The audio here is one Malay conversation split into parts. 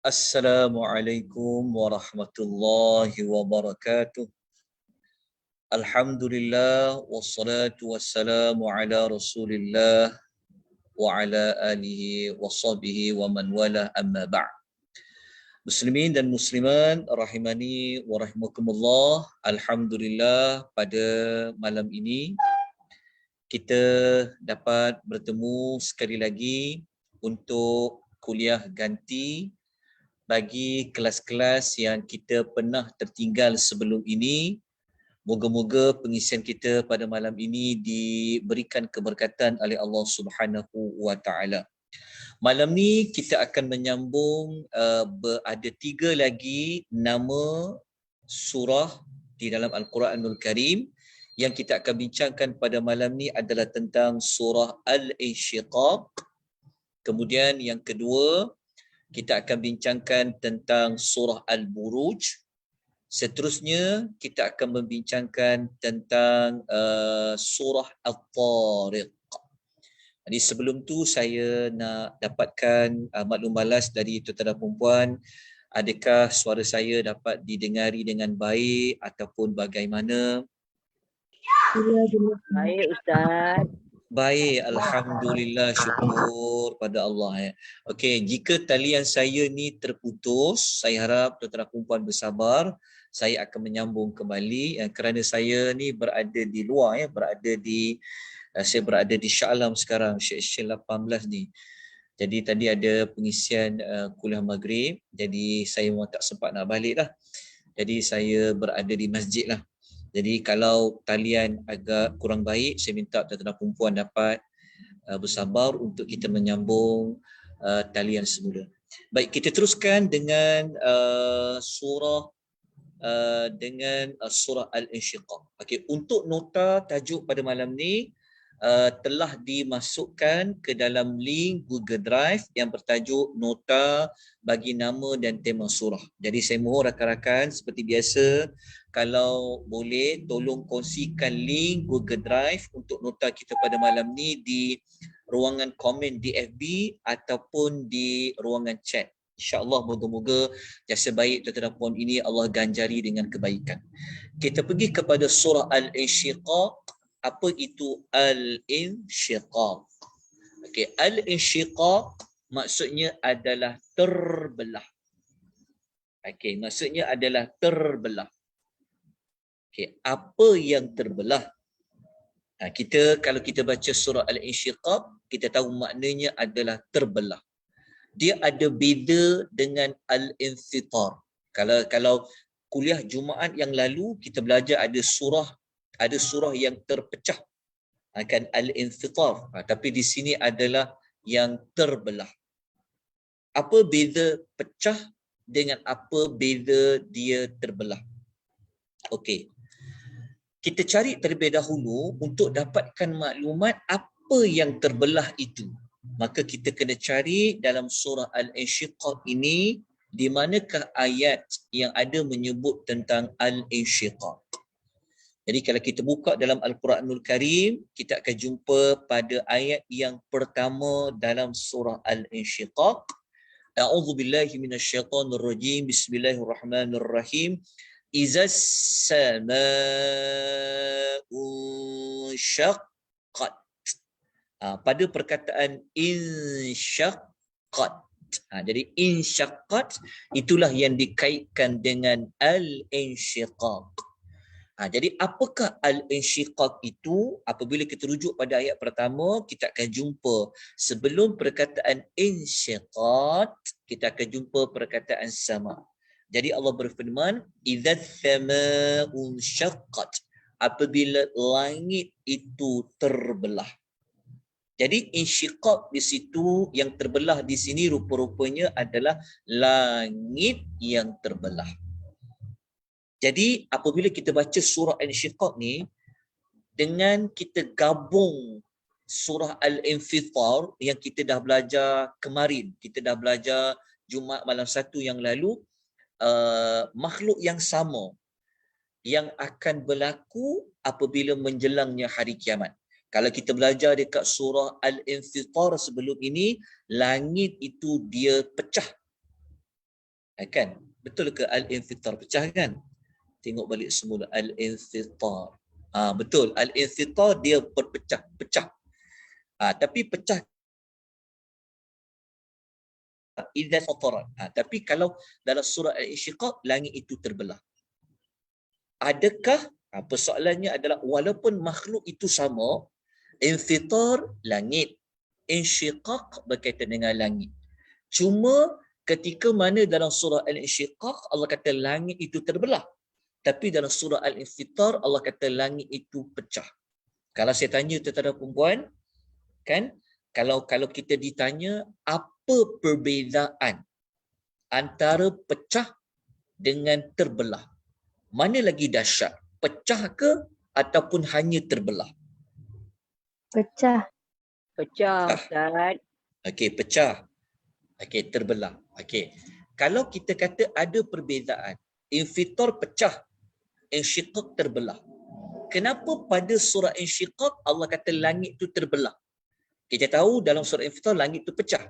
Assalamualaikum warahmatullahi wabarakatuh. Alhamdulillah wassalatu wassalamu ala Rasulillah wa ala alihi wa sahbihi wa man wala amma ba'd. Muslimin dan muslimat rahimani wa rahimakumullah. Alhamdulillah pada malam ini kita dapat bertemu sekali lagi untuk kuliah ganti bagi kelas-kelas yang kita pernah tertinggal sebelum ini. Moga-moga pengisian kita pada malam ini diberikan keberkatan oleh Allah Subhanahu wa taala. Malam ni kita akan menyambung ada 3 lagi nama surah di dalam Al-Quranul Karim. Yang kita akan bincangkan pada malam ni adalah tentang surah Al-Insyiqaq. Kemudian yang kedua, kita akan bincangkan tentang surah Al-Buruj. Seterusnya, kita akan membincangkan tentang surah Al-Tariq. Jadi sebelum tu saya nak dapatkan maklum balas dari tuan-tuan dan puan-puan. Adakah suara saya dapat didengari dengan baik ataupun bagaimana? Baik Ustaz. Baik, Alhamdulillah, syukur pada Allah. Okey, jika talian saya ni terputus, saya harap tuan-tuan dan puan bersabar. Saya akan menyambung kembali kerana saya ni berada di luar, saya berada di Shah Alam sekarang, Syekh 18 ni. Jadi tadi ada pengisian kuliah maghrib, jadi saya memang tak sempat nak balik lah. Jadi saya berada di masjid lah. Jadi kalau talian agak kurang baik, saya minta tuan-tuan dan puan dapat bersabar untuk kita menyambung talian semula. Baik, kita teruskan dengan surah Al-Insyiqaq. Okey, untuk nota tajuk pada malam ni telah dimasukkan ke dalam link Google Drive yang bertajuk nota bagi nama dan tema surah. Jadi saya mohon rakan-rakan seperti biasa, kalau boleh tolong kongsikan link Google Drive untuk nota kita pada malam ni di ruangan komen di FB ataupun di ruangan chat. InsyaAllah moga-moga jasa baik tuan-tuan dan puan ini Allah ganjari dengan kebaikan. Kita pergi kepada surah Al-Insyiqaq. Apa itu Al-Insyiqaq? Okey, Al-Insyiqaq maksudnya adalah terbelah. Okey, maksudnya adalah terbelah. Okey, apa yang terbelah? Kalau kita baca surah Al-Insyiqaq, kita tahu maknanya adalah terbelah. Dia ada beza dengan Al-Infitar. Kalau kuliah Jumaat yang lalu kita belajar ada surah yang terpecah, akan Al-Infitar, tapi di sini adalah yang terbelah. Apa beza pecah dengan apa beza dia terbelah? Okey, kita cari terlebih dahulu untuk dapatkan maklumat apa yang terbelah itu. Maka kita kena cari dalam surah Al-Insyiqaq ini di manakah ayat yang ada menyebut tentang Al-Insyiqaq. Jadi kalau kita buka dalam Al-Quranul Karim, kita akan jumpa pada ayat yang pertama dalam surah Al-Insyiqaq. A'udzubillahi minasyaitonirrajim. Bismillahirrahmanirrahim. Izas samaa'u syaqqat. Pada perkataan insyaqqat. Jadi insyaqqat itulah yang dikaitkan dengan al-insyiqaq. Jadi apakah al-insyiqaq itu? Apabila kita rujuk pada ayat pertama, kita akan jumpa sebelum perkataan insyiqat, kita akan jumpa perkataan sama. Jadi Allah berfirman, idzas samaa'u syaqqat, apabila langit itu terbelah. Jadi insyiqaq di situ, yang terbelah di sini rupa-rupanya adalah langit yang terbelah. Jadi apabila kita baca surah Al-Insyiqaq ni, dengan kita gabung surah Al-Infitar yang kita dah belajar kemarin, kita dah belajar Jumaat malam 1 yang lalu, makhluk yang sama yang akan berlaku apabila menjelangnya hari kiamat. Kalau kita belajar dekat surah Al-Infitar sebelum ini, langit itu dia pecah. Kan? Betul ke Al-Infitar pecah kan? Tengok balik semula Al-Infitar. Betul, Al-Infitar dia berpecah, pecah. Tapi pecah idza fatarat. Tapi kalau dalam surah Al-Insyiqaq, langit itu terbelah. Adakah persoalannya adalah walaupun makhluk itu sama, infitar langit, insyiqaq berkaitan dengan langit. Cuma ketika mana dalam surah Al-Insyiqaq Allah kata langit itu terbelah. Tapi dalam surah Al-Infitar Allah kata langit itu pecah. Kalau saya tanya tuan-tuan perempuan, kan, kalau kita ditanya apa perbezaan antara pecah dengan terbelah, mana lagi dahsyat? Pecah ke ataupun hanya terbelah? Pecah. Pecah, Ustaz. Okey, pecah. Okey, terbelah. Okey. Kalau kita kata ada perbezaan, infitar pecah, insyiqaq terbelah. Kenapa pada surah insyiqaq Allah kata langit itu terbelah? Kita tahu dalam surah infitar langit itu pecah.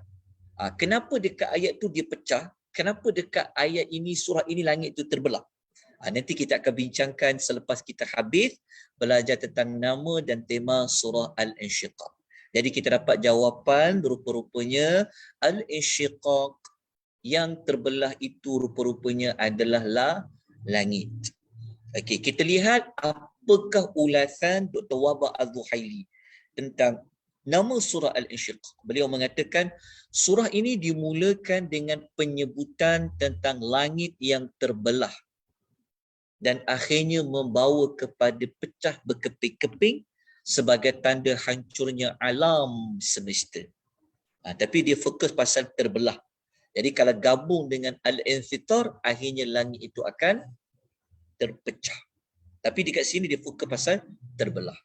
Kenapa dekat ayat tu dia pecah? Kenapa dekat ayat ini, surah ini langit itu terbelah? Nanti kita akan bincangkan selepas kita habis belajar tentang nama dan tema surah Al-Insyiqaq. Jadi kita dapat jawapan rupa-rupanya Al-Insyiqaq yang terbelah itu rupa-rupanya adalah langit. Okey, kita lihat apakah ulasan Dr. Wahbah Az-Zuhaili tentang nama surah Al-Insyiqaq. Beliau mengatakan surah ini dimulakan dengan penyebutan tentang langit yang terbelah dan akhirnya membawa kepada pecah berkeping-keping sebagai tanda hancurnya alam semesta. Tapi dia fokus pasal terbelah. Jadi kalau gabung dengan Al-Infitar, akhirnya langit itu akan terpecah. Tapi dekat sini dia fokus pasal terbelah.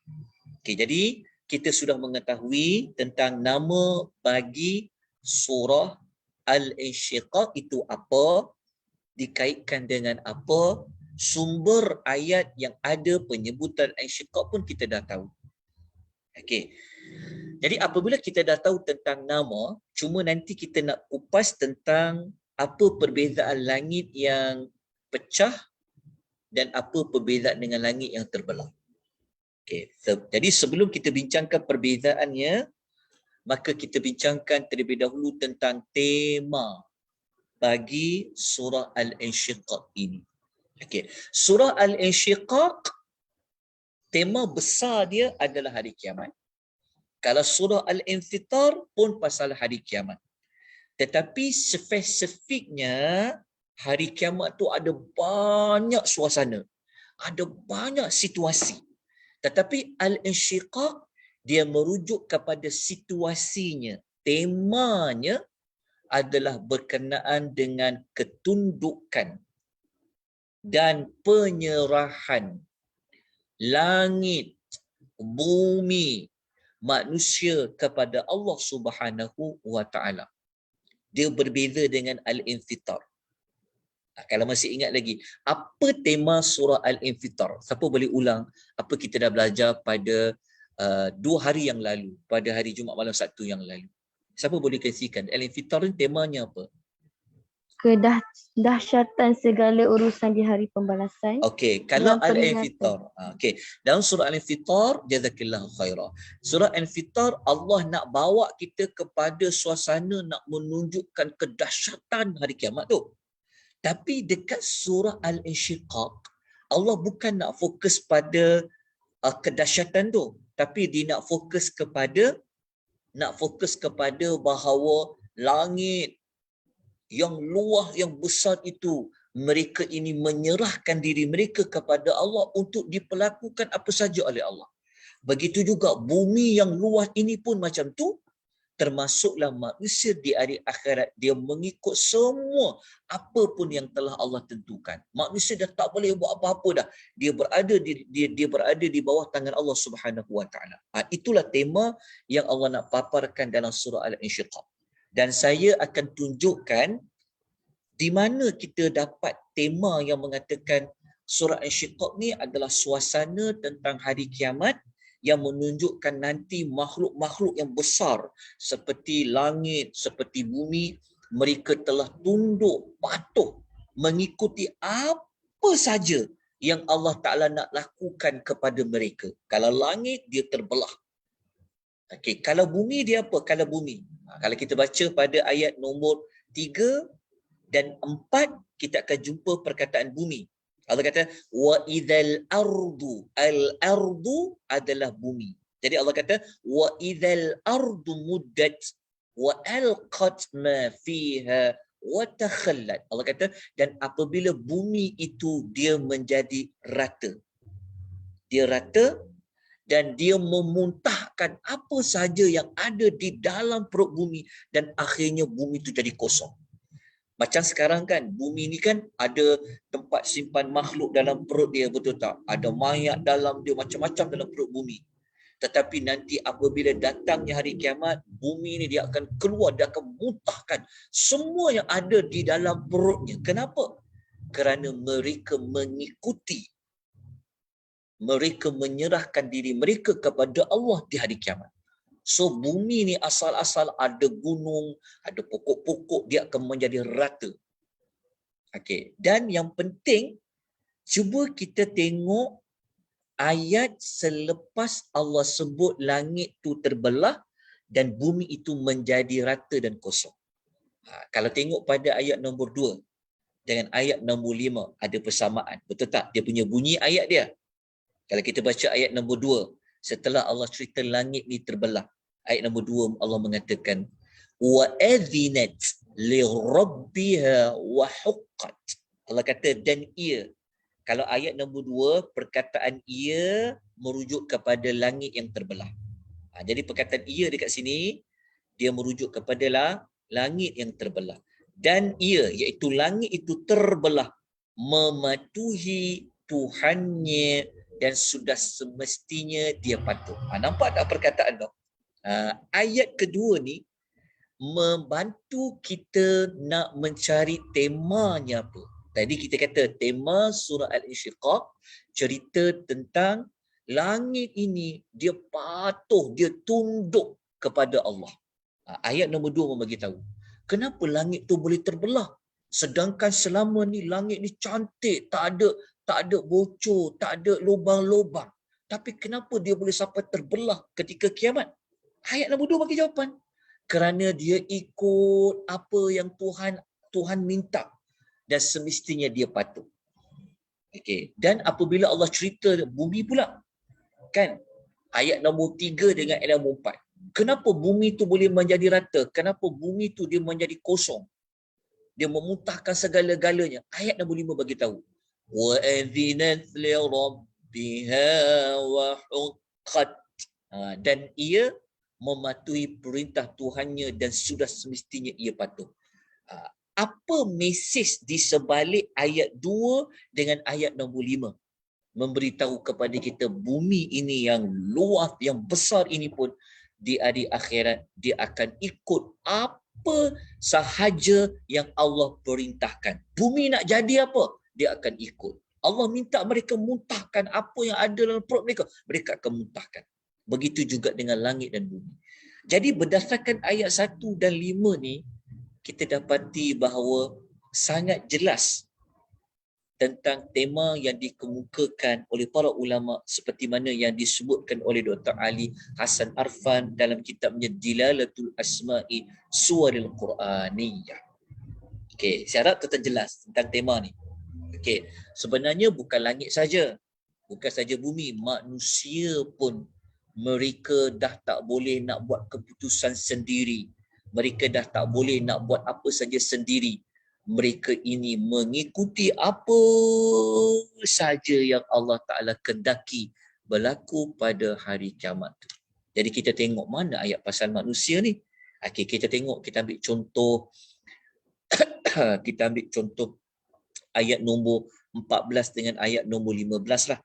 Okay, jadi kita sudah mengetahui tentang nama bagi surah Al-Insyiqaq itu apa, dikaitkan dengan apa, sumber ayat yang ada penyebutan Insyiqaq pun kita dah tahu. Okey. Jadi apabila kita dah tahu tentang nama, cuma nanti kita nak kupas tentang apa perbezaan langit yang pecah dan apa perbezaan dengan langit yang terbelah. Okey. Jadi sebelum kita bincangkan perbezaannya, maka kita bincangkan terlebih dahulu tentang tema bagi surah Al-Insyiqaq ini. Okey, surah Al-Insyiqaq tema besar dia adalah hari kiamat. Kalau surah Al-Infitar pun pasal hari kiamat. Tetapi spesifiknya hari kiamat tu ada banyak suasana, ada banyak situasi. Tetapi Al-Insyiqaq dia merujuk kepada situasinya. Temanya adalah berkenaan dengan ketundukan dan penyerahan langit, bumi, manusia kepada Allah Subhanahu wa taala. Dia berbeza dengan Al-Infitar. Kalau masih ingat lagi, apa tema surah Al-Infitar? Siapa boleh ulang apa kita dah belajar pada 2 hari yang lalu, pada hari Jumaat malam Sabtu yang lalu? Siapa boleh kongsikan? Al-Infitar ni temanya apa? Kedahsyatan segala urusan di hari pembalasan. Okey, kalau Al-Infitar. Okey, dalam surah Al-Infitar, jazakillahu khairah. Surah Al-Infitar Allah nak bawa kita kepada suasana nak menunjukkan kedahsyatan hari kiamat tu. Tapi dekat surah Al-Insyiqaq, Allah bukan nak fokus pada kedahsyatan tu, tapi dia nak fokus kepada bahawa langit yang luas, yang besar itu, mereka ini menyerahkan diri mereka kepada Allah untuk diperlakukan apa saja oleh Allah. Begitu juga bumi yang luas ini pun macam tu, termasuklah manusia di hari akhirat. Dia mengikut semua apa pun yang telah Allah tentukan. Manusia dah tak boleh buat apa-apa dah. Dia berada di bawah tangan Allah Subhanahu wa taala. Itulah tema yang Allah nak paparkan dalam surah Al-Insyiqaq. Dan saya akan tunjukkan di mana kita dapat tema yang mengatakan surah Al-Insyiqaq ni adalah suasana tentang hari kiamat yang menunjukkan nanti makhluk-makhluk yang besar seperti langit, seperti bumi, mereka telah tunduk, patuh, mengikuti apa saja yang Allah Ta'ala nak lakukan kepada mereka. Kalau langit, dia terbelah. Okey, kalau bumi dia apa? Kalau bumi. Kalau kita baca pada ayat nombor 3 dan 4, kita akan jumpa perkataan bumi. Allah kata, wa idzal ardu, al-ardu adalah bumi. Jadi Allah kata, wa idzal ardu muddat wa alqat ma fiha wa takhallat. Allah kata, dan apabila bumi itu dia menjadi rata. Dia rata dan dia memuntahkan apa saja yang ada di dalam perut bumi dan akhirnya bumi itu jadi kosong. Macam sekarang kan, bumi ni kan ada tempat simpan makhluk dalam perut dia, betul tak? Ada mayat dalam dia, macam-macam dalam perut bumi. Tetapi nanti apabila datangnya hari kiamat, bumi ni dia akan keluar, dia akan muntahkan semua yang ada di dalam perutnya. Kenapa? Kerana mereka mengikuti, mereka menyerahkan diri mereka kepada Allah di hari kiamat. So bumi ni asal-asal ada gunung, ada pokok-pokok, dia akan menjadi rata. Okey, dan yang penting, cuba kita tengok ayat selepas Allah sebut langit tu terbelah dan bumi itu menjadi rata dan kosong. Kalau tengok pada ayat nombor 2 dengan ayat nombor 5 ada persamaan. Betul tak? Dia punya bunyi ayat dia. Kalau kita baca ayat nombor 2, setelah Allah cerita langit ni terbelah, ayat nombor 2 Allah mengatakan wa adzinat li rabbiha wa huqqat. Allah kata dan ia. Kalau ayat nombor 2, perkataan ia merujuk kepada langit yang terbelah. Jadi perkataan ia dekat sini dia merujuk kepada langit yang terbelah. Dan ia, iaitu langit itu terbelah, mematuhi Tuhannya dan sudah semestinya dia patuh. Nampak tak perkataan tu? Ayat kedua ni membantu kita nak mencari temanya apa. Tadi kita kata tema surah Al-Insyiqaq cerita tentang langit ini dia patuh, dia tunduk kepada Allah. Ayat nombor 2 membagi tahu. Kenapa langit tu boleh terbelah? Sedangkan selama ni langit ni cantik, tak ada bocor, tak ada lubang-lubang. Tapi kenapa dia boleh sampai terbelah ketika kiamat? Ayat nombor 2 bagi jawapan. Kerana dia ikut apa yang Tuhan minta dan semestinya dia patuh. Okey, dan apabila Allah cerita bumi pula, kan? Ayat nombor 3 dengan ayat nombor 4. Kenapa bumi tu boleh menjadi rata? Kenapa bumi tu dia menjadi kosong? Dia memuntahkan segala-galanya. Ayat nombor 5 bagi tahu. Wa adzinat li rabbiha wa huqqat. Dan ia mematuhi perintah Tuhannya dan sudah semestinya ia patuh. Apa mesej di sebalik ayat 2 dengan ayat nombor 5? Memberitahu kepada kita bumi ini yang luas, yang besar ini pun di hari akhirat dia akan ikut apa sahaja yang Allah perintahkan. Bumi nak jadi apa? Dia akan ikut. Allah minta mereka muntahkan apa yang ada dalam perut mereka, mereka akan muntahkan. Begitu juga dengan langit dan bumi. Jadi berdasarkan ayat 1 dan 5 ni, kita dapati bahawa sangat jelas tentang tema yang dikemukakan oleh para ulama seperti mana yang disebutkan oleh Dr. Ali Hasan Arfan dalam kitabnya Dilalatul Asma'i Suwaril Quraniyah. Okey, saya harap tetap jelas tentang tema ni. Okey, sebenarnya bukan langit saja, bukan saja bumi, manusia pun mereka dah tak boleh nak buat keputusan sendiri. Mereka dah tak boleh nak buat apa saja sendiri. Mereka ini mengikuti apa saja yang Allah Ta'ala kendaki berlaku pada hari kiamat. Jadi kita tengok mana ayat pasal manusia ni. Okay, kita tengok, kita ambil contoh kita ambil contoh ayat nombor 14 dengan ayat nombor 15 lah.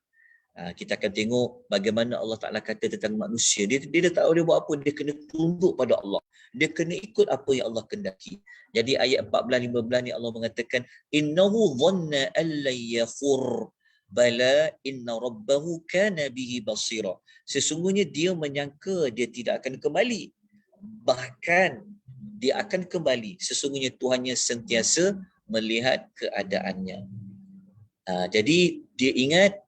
Kita akan tengok bagaimana Allah Ta'ala kata tentang manusia. Dia tak boleh buat apa, dia kena tunduk pada Allah. Dia kena ikut apa yang Allah kendaki. Jadi ayat 14-15 ni Allah mengatakan innahu dhanna an la yafur. Bala inna rabbahu kana bihi basira. Sesungguhnya dia menyangka dia tidak akan kembali. Bahkan dia akan kembali. Sesungguhnya Tuhannya sentiasa melihat keadaannya. Jadi dia ingat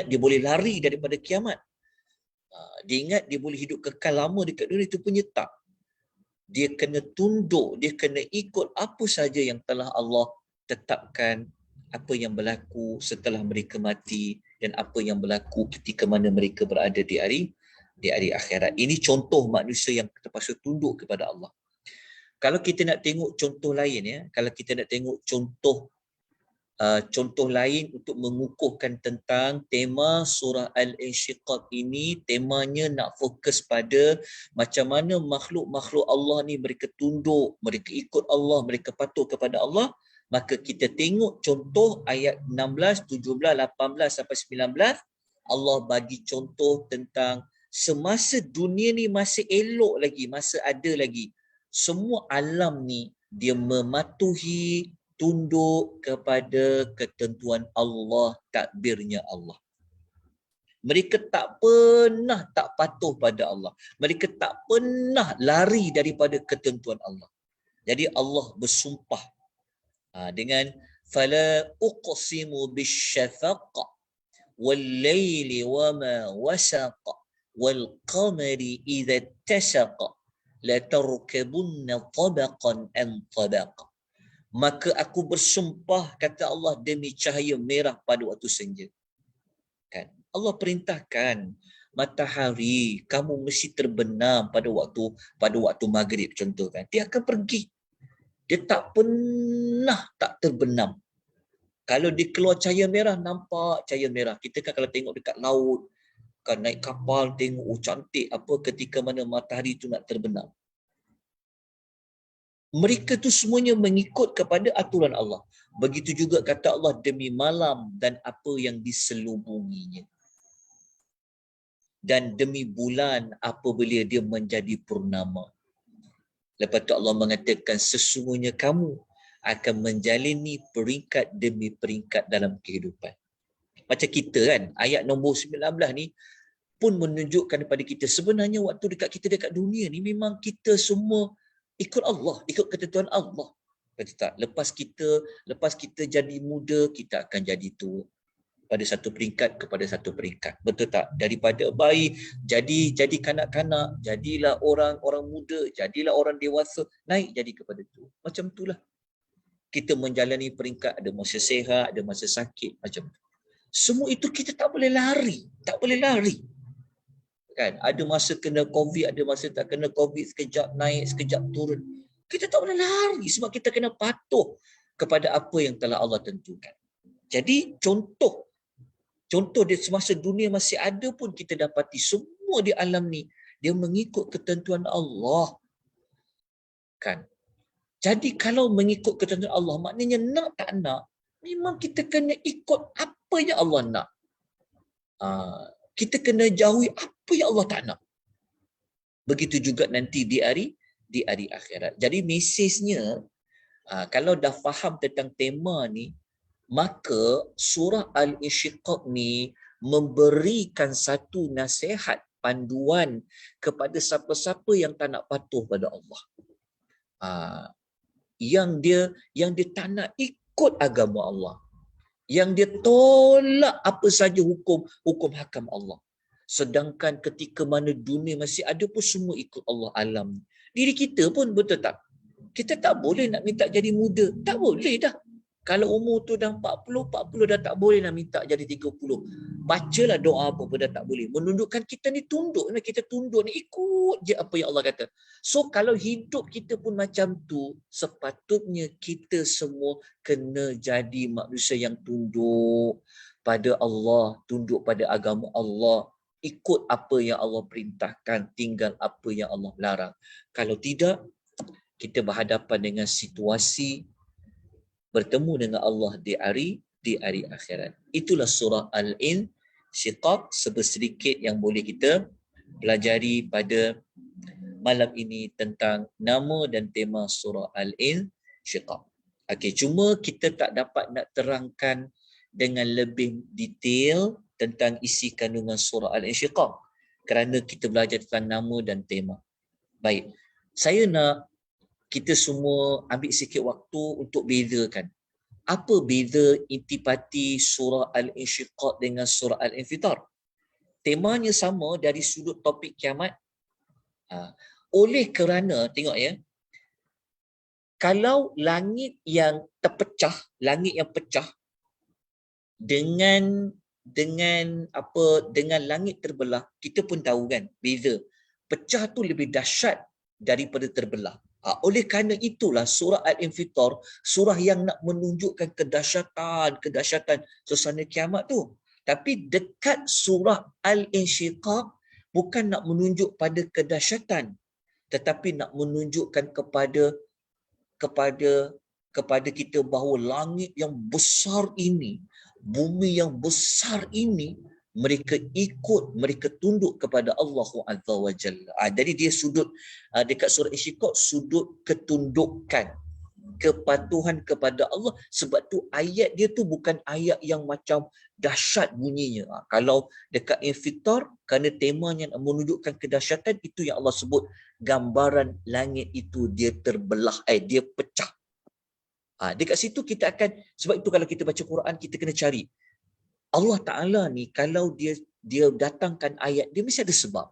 dia boleh lari daripada kiamat. Dia ingat dia boleh hidup kekal lama dekat dunia, itu punya tak. Dia kena tunduk, dia kena ikut apa saja yang telah Allah tetapkan, apa yang berlaku setelah mereka mati dan apa yang berlaku ketika mana mereka berada di hari akhirat. Ini contoh manusia yang terpaksa tunduk kepada Allah. Kalau kita nak tengok contoh lain, ya, kalau kita nak tengok contoh lain untuk mengukuhkan tentang tema surah Al-Insyiqaq ini, temanya nak fokus pada macam mana makhluk-makhluk Allah ni mereka tunduk, mereka ikut Allah, mereka patuh kepada Allah. Maka kita tengok contoh ayat 16, 17, 18 sampai 19. Allah bagi contoh tentang semasa dunia ni masih elok lagi, masa ada lagi, semua alam ni dia mematuhi, tunduk kepada ketentuan Allah, takbirnya Allah. Mereka tak pernah tak patuh pada Allah. Mereka tak pernah lari daripada ketentuan Allah. Jadi Allah bersumpah dengan fala uqsimu bisyafaq wal laili wama wasaq wal qamari idza tasaq la tarkabunna tabaqan an tabaq. Maka aku bersumpah, kata Allah, demi cahaya merah pada waktu senja. Kan? Allah perintahkan matahari, kamu mesti terbenam pada waktu maghrib contoh kan. Dia akan pergi. Dia tak pernah tak terbenam. Kalau dia keluar cahaya merah, nampak cahaya merah. Kita kan kalau tengok dekat laut, kan naik kapal, tengok cantik apa ketika mana matahari tu nak terbenam. Mereka tu semuanya mengikut kepada aturan Allah. Begitu juga kata Allah demi malam dan apa yang diselubunginya. Dan demi bulan apabila dia menjadi purnama. Lepas tu Allah mengatakan sesungguhnya kamu akan menjalani peringkat demi peringkat dalam kehidupan. Macam kita kan, ayat nombor 19 ni pun menunjukkan kepada kita sebenarnya waktu kita dekat dunia ni memang kita semua ikut Allah, ikut ketentuan Allah. Betul tak? Lepas kita jadi muda, kita akan jadi tua. Pada satu peringkat kepada satu peringkat. Betul tak? Daripada bayi, jadi kanak-kanak, jadilah orang muda, jadilah orang dewasa, naik jadi kepada tua. Macam itulah. Kita menjalani peringkat, ada masa sihat, ada masa sakit, macam tu. Semua itu kita tak boleh lari. Tak boleh lari. Kan? Ada masa kena COVID, ada masa tak kena COVID, sekejap naik, sekejap turun. Kita tak boleh lari sebab kita kena patuh kepada apa yang telah Allah tentukan. Jadi contoh di semasa dunia masih ada pun kita dapati semua di alam ni dia mengikut ketentuan Allah. Kan? Jadi kalau mengikut ketentuan Allah, maknanya nak tak nak, memang kita kena ikut apa yang Allah nak. Kita kena jauhi apa yang Allah tak nak. Begitu juga nanti di hari akhirat. Jadi mesejnya, kalau dah faham tentang tema ni, maka surah Al-Insyiqaq ni memberikan satu nasihat, panduan kepada siapa-siapa yang tak nak patuh pada Allah. Yang dia tak nak ikut agama Allah. Yang dia tolak apa saja hukum hakam Allah. Sedangkan ketika mana dunia masih ada pun semua ikut Allah alam. Diri kita pun betul tak? Kita tak boleh nak minta jadi muda. Tak boleh dah. Kalau umur tu dah 40 dah tak boleh nak minta jadi 30. Bacalah doa apa pun dah tak boleh. Menundukkan kita ni tunduk. Kita tunduk ni ikut je apa yang Allah kata. So kalau hidup kita pun macam tu, sepatutnya kita semua kena jadi manusia yang tunduk pada Allah, tunduk pada agama Allah, ikut apa yang Allah perintahkan, tinggal apa yang Allah larang. Kalau tidak, kita berhadapan dengan situasi bertemu dengan Allah di hari akhirat. Itulah surah Al-Insyiqaq, sedikit yang boleh kita pelajari pada malam ini tentang nama dan tema surah Al-Insyiqaq. Okey, cuma kita tak dapat nak terangkan dengan lebih detail tentang isi kandungan surah Al-Insyiqaq kerana kita belajar tentang nama dan tema. Baik, saya nak kita semua ambil sikit waktu untuk bezakan. Apa beza intipati surah Al-Insyiqaq dengan surah Al-Infitar? Temanya sama dari sudut topik kiamat. Oleh kerana, tengok ya, kalau langit yang terpecah, langit yang pecah dengan langit terbelah, kita pun tahu kan beza. Pecah tu lebih dahsyat daripada terbelah. Oleh kerana itulah surah Al-Infitar, surah yang nak menunjukkan kedahsyatan suasana kiamat tu. Tapi dekat surah Al-Insyiqaq bukan nak menunjuk pada kedahsyatan, tetapi nak menunjukkan kepada kita bahawa langit yang besar ini, bumi yang besar ini, mereka tunduk kepada Allah Azza wa Jalla. Jadi dia sudut dekat surah Insyiqaq, sudut ketundukan, kepatuhan kepada Allah. Sebab tu ayat dia tu bukan ayat yang macam dahsyat bunyinya. Kalau dekat Infitar, kerana temanya menunjukkan kedahsyatan, itu yang Allah sebut gambaran langit itu dia terbelah, dia pecah. Dekat situ kita akan, sebab itu kalau kita baca Quran, kita kena cari Allah Ta'ala ni, kalau dia datangkan ayat, dia mesti ada sebab.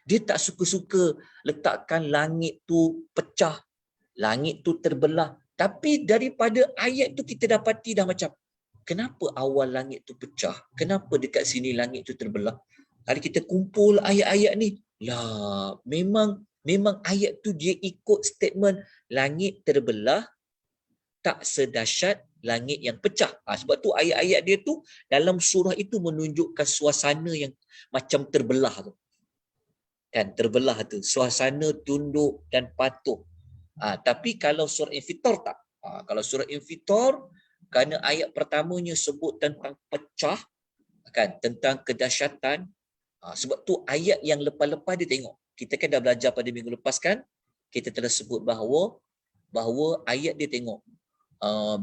Dia tak suka-suka letakkan langit tu pecah, langit tu terbelah. Tapi daripada ayat tu kita dapati dah macam, kenapa awal langit tu pecah? Kenapa dekat sini langit tu terbelah? Kalau kita kumpul ayat-ayat ni, memang ayat tu dia ikut statement langit terbelah tak sedahsyat langit yang pecah. Sebab tu ayat-ayat dia tu dalam surah itu menunjukkan suasana yang macam terbelah tu. Kan, terbelah tu. Suasana tunduk dan patuh. Tapi kalau surah Infitar tak. Kalau surah Infitar, kerana ayat pertamanya sebut tentang pecah, kan, tentang kedahsyatan. Sebab tu ayat yang lepas-lepas dia tengok. Kita kan dah belajar pada minggu lepas kan, kita telah sebut bahawa ayat dia tengok.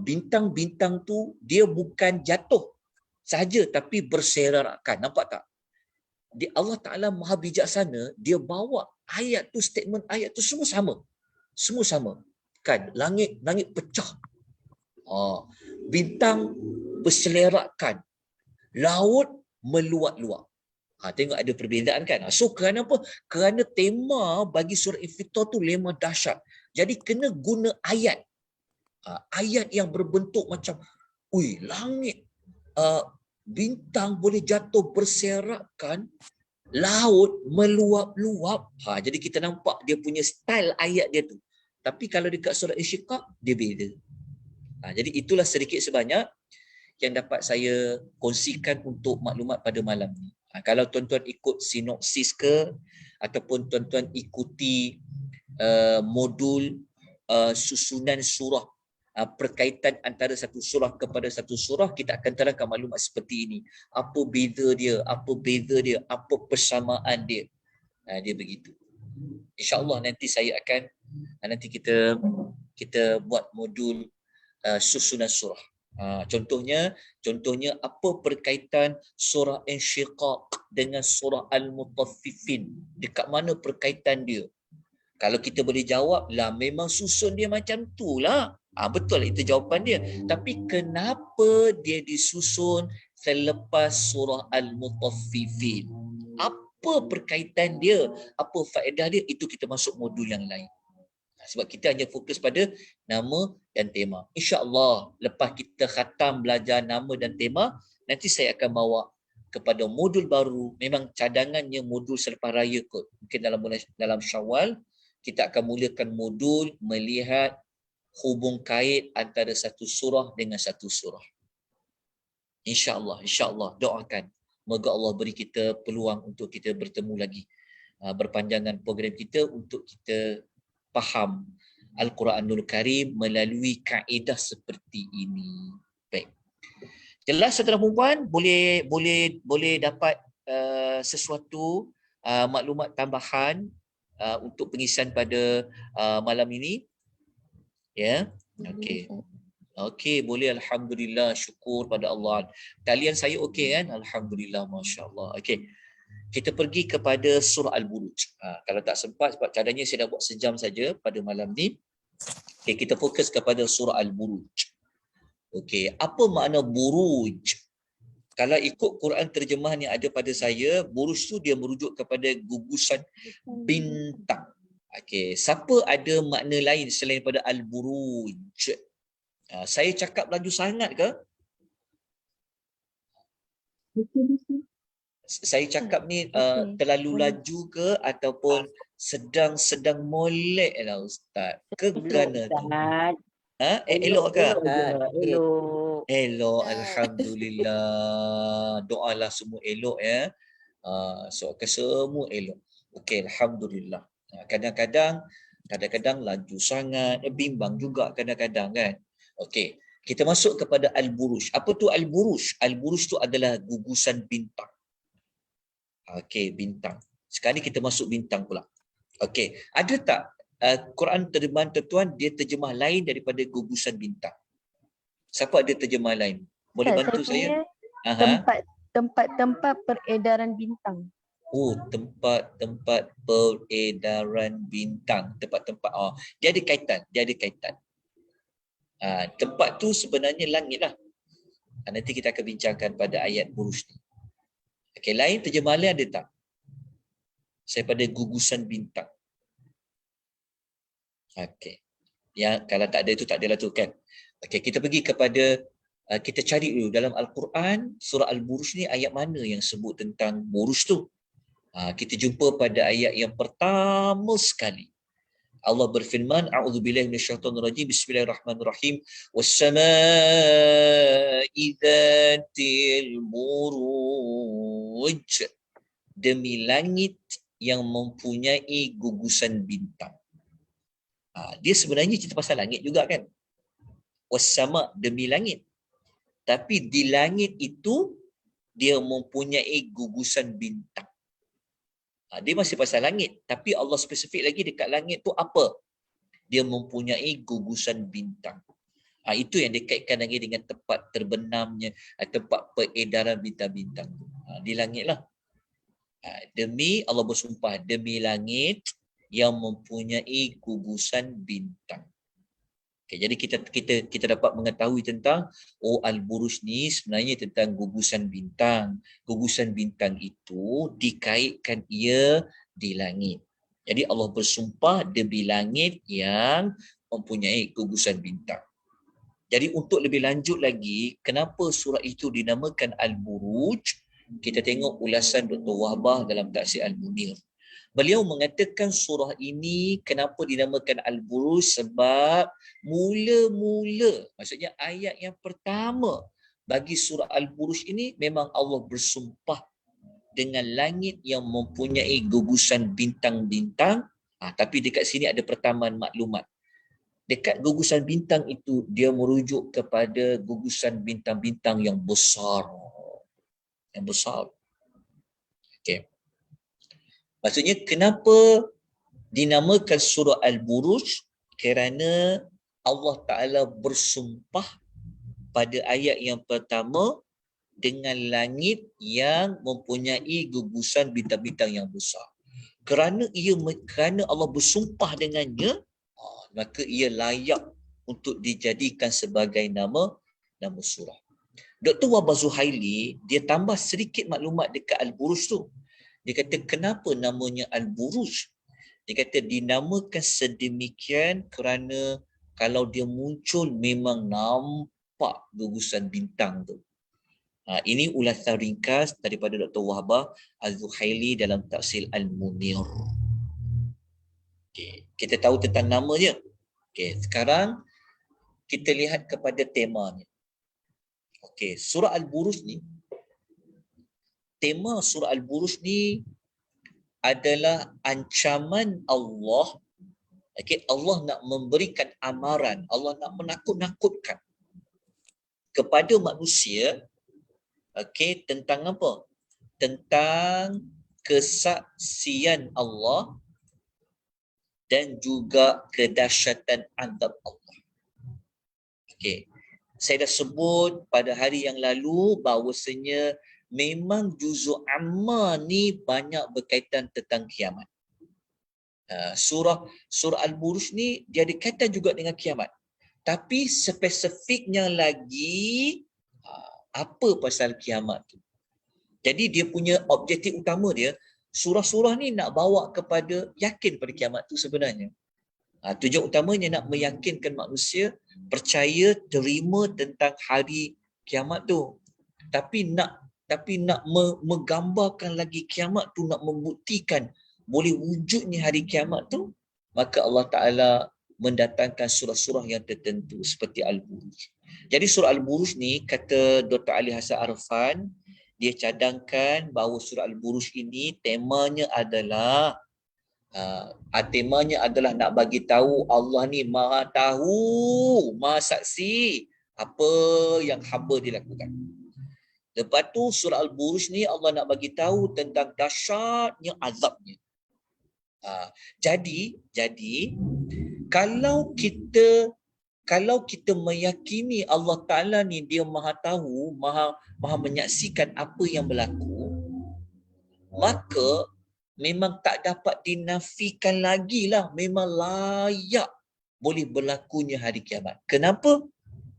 Bintang-bintang tu dia bukan jatuh saja tapi berserakan. Nampak tak? Allah Ta'ala maha bijaksana, dia bawa ayat tu, statement ayat tu semua sama. Semua sama. Kan? Langit pecah. Bintang berselerakkan. Laut meluap-luap. Tengok ada perbezaan kan? So kerana apa? Kerana tema bagi surah Infitar tu lemah dahsyat. Jadi kena guna ayat. Ayat yang berbentuk macam, langit, bintang boleh jatuh berserakan, laut meluap-luap. Jadi kita nampak dia punya style ayat dia tu. Tapi kalau dekat surah Insyiqaq, dia beza. Jadi itulah sedikit sebanyak yang dapat saya kongsikan untuk maklumat pada malam ni. Kalau tuan-tuan ikut sinopsis ke, ataupun tuan-tuan ikuti modul susunan surah, perkaitan antara satu surah kepada satu surah, kita akan terangkan maklumat seperti ini. Apa beza dia, apa persamaan dia. Dia begitu. InsyaAllah nanti saya akan, nanti kita buat modul susunan surah. Contohnya apa perkaitan surah Insyiqaq dengan surah Al-Mutaffifin? Dekat mana perkaitan dia? Kalau kita boleh jawab, memang susun dia macam tu lah. Betul itu jawapan dia. Tapi kenapa dia disusun selepas surah Al-Mutaffifin? Apa perkaitan dia? Apa faedah dia? Itu kita masuk modul yang lain. Sebab kita hanya fokus pada nama dan tema. InsyaAllah lepas kita khatam belajar nama dan tema, nanti saya akan bawa kepada modul baru. Memang cadangannya modul selepas raya kot. Mungkin dalam Syawal, kita akan mulakan modul melihat hubung kait antara satu surah dengan satu surah. InsyaAllah doakan. Moga Allah beri kita peluang untuk kita bertemu lagi. Berpanjangan program kita untuk kita faham Al-Quranul Karim melalui kaedah seperti ini. Baik. Jelas saudara perempuan, boleh dapat sesuatu maklumat tambahan untuk pengisian pada malam ini? Ya. Okey. Okey, boleh. Alhamdulillah, syukur pada Allah. Talian saya okey kan? Alhamdulillah, masya-Allah. Okey. Kita pergi kepada surah Al-Buruj. Kalau tak sempat sebab cadangnya saya dah buat sejam saja pada malam ni. Okey, kita fokus kepada surah Al-Buruj. Okey, apa makna buruj? Kalau ikut Quran terjemahan yang ada pada saya, buruj tu dia merujuk kepada gugusan bintang. Okey, siapa ada makna lain selain pada Al-Buruj? Saya cakap laju sangat ke? Saya cakap ni terlalu Boleh. laju ke ataupun sedang molek lah Ustaz? Ke kerana tu? Ustaz. Elok ke? Elok je. Elok. Elok, alhamdulillah. Doalah semua elok ya. So semua elok. Okey, alhamdulillah. Kadang-kadang laju sangat, bimbang juga kadang-kadang kan. Okey, kita masuk kepada Al-Buruj. Apa tu Al-Buruj? Al-Buruj tu adalah gugusan bintang. Okey, bintang. Sekarang ni kita masuk bintang pula. Okey, ada tak Quran terjemahan tertuan dia terjemah lain daripada gugusan bintang? Siapa ada terjemah lain? Boleh bantu saya? Tempat-tempat peredaran bintang. Oh, tempat-tempat peredaran bintang. Tempat-tempat. Dia ada kaitan. Tempat tu sebenarnya langit lah. Nanti kita akan bincangkan pada ayat Buruj ni. Okey, lain terjemah lain ada tak? Saya pada gugusan bintang. Okey. Ya, kalau tak ada itu tak adalah tu kan. Okey, kita pergi kepada kita cari dulu dalam Al-Quran surah Al-Buruj ni ayat mana yang sebut tentang buruj tu. Kita jumpa pada ayat yang pertama sekali. Allah berfirman, a'udzubillahi minasyaitonirrajim, bismillahirrahmanirrahim, was-samaa'i dzatil buruj. Demi langit yang mempunyai gugusan bintang. Dia sebenarnya cerita pasal langit juga kan. Was-sama, demi langit. Tapi di langit itu dia mempunyai gugusan bintang. Dia masih pasal langit, tapi Allah spesifik lagi dekat langit tu apa? Dia mempunyai gugusan bintang. Itu yang dikaitkan lagi dengan tempat terbenamnya, tempat peredaran bintang-bintang. Di langit lah. Demi Allah bersumpah, demi langit yang mempunyai gugusan bintang. Okay, jadi kita dapat mengetahui tentang Al-Buruj ni sebenarnya tentang gugusan bintang. Gugusan bintang itu dikaitkan ia di langit. Jadi Allah bersumpah demi langit yang mempunyai gugusan bintang. Jadi untuk lebih lanjut lagi, kenapa surah itu dinamakan Al-Buruj? Kita tengok ulasan Dr. Wahbah dalam Tafsir Al-Munir. Beliau mengatakan surah ini kenapa dinamakan Al-Buruj sebab mula-mula, maksudnya ayat yang pertama bagi surah Al-Buruj ini memang Allah bersumpah dengan langit yang mempunyai gugusan bintang-bintang. Tapi dekat sini ada pertambahan maklumat. Dekat gugusan bintang itu dia merujuk kepada gugusan bintang-bintang yang besar. Yang besar. Okey. Maksudnya kenapa dinamakan surah Al-Buruj? Kerana Allah Ta'ala bersumpah pada ayat yang pertama dengan langit yang mempunyai gugusan bintang-bintang yang besar. Kerana Allah bersumpah dengannya, maka ia layak untuk dijadikan sebagai nama surah. Dr. Wahbah Zuhaili, dia tambah sedikit maklumat dekat Al-Buruj tu. Dia kata kenapa namanya Al-Buruj? Dia kata dinamakan sedemikian kerana kalau dia muncul memang nampak gugusan bintang tu. Ini ulasan ringkas daripada Dr. Wahbah Az-Zuhaili dalam Tafsir Al-Munir. Okay. Kita tahu tentang namanya. Okay. Sekarang kita lihat kepada temanya. Okay. Surah Al-Buruj ni, tema surah Al-Buruj ni adalah ancaman Allah. Okay, Allah nak memberikan amaran, Allah nak menakut-nakutkan kepada manusia, okay, tentang apa? Tentang kesaksian Allah dan juga kedahsyatan azab Allah. Okay. Saya dah sebut pada hari yang lalu bahawasanya memang juzuk amma ni banyak berkaitan tentang kiamat. Surah Al-Buruj ni dia ada kaitan juga dengan kiamat. Tapi spesifiknya lagi apa pasal kiamat tu. Jadi dia punya objektif utama dia, surah-surah ni nak bawa kepada yakin pada kiamat tu sebenarnya. Tujuan utamanya nak meyakinkan manusia percaya, terima tentang hari kiamat tu. Tapi nak menggambarkan lagi kiamat tu, nak membuktikan boleh wujudnya hari kiamat tu, maka Allah Ta'ala mendatangkan surah-surah yang tertentu seperti Al-Buruj. Jadi surah Al-Buruj ni, kata Dr. Ali Hassan Arfan, dia cadangkan bahawa surah Al-Buruj ini temanya adalah nak bagi tahu Allah ni maha tahu, maha saksi apa yang hamba dilakukan. Lepas tu surah Al-Buruj ni Allah nak bagi tahu tentang dahsyatnya azabnya. Jadi kalau kita meyakini Allah Ta'ala ni dia maha tahu, maha menyaksikan apa yang berlaku, maka memang tak dapat dinafikan lagi lah, memang layak boleh berlakunya hari kiamat. Kenapa?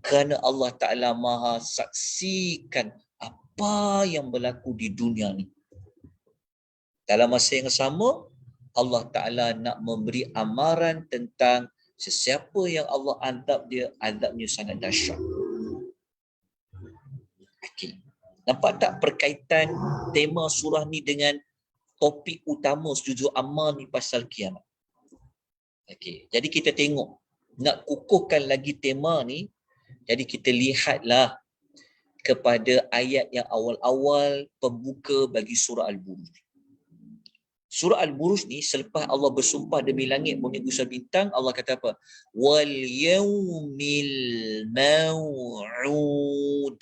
Kerana Allah Ta'ala maha saksikan apa yang berlaku di dunia ni. Dalam masa yang sama, Allah Ta'ala nak memberi amaran tentang sesiapa yang Allah azab dia, azabnya sangat dahsyat. Okay. Nampak tak perkaitan tema surah ni dengan topik utama juzuk amma ni pasal kiamat. Okey, jadi kita tengok nak kukuhkan lagi tema ni, jadi kita lihatlah kepada ayat yang awal-awal pembuka bagi surah Al-Buruj. Surah Al-Buruj ni selepas Allah bersumpah demi langit, bumi, busa, bintang, Allah kata apa? Wal yaumil maw'ud.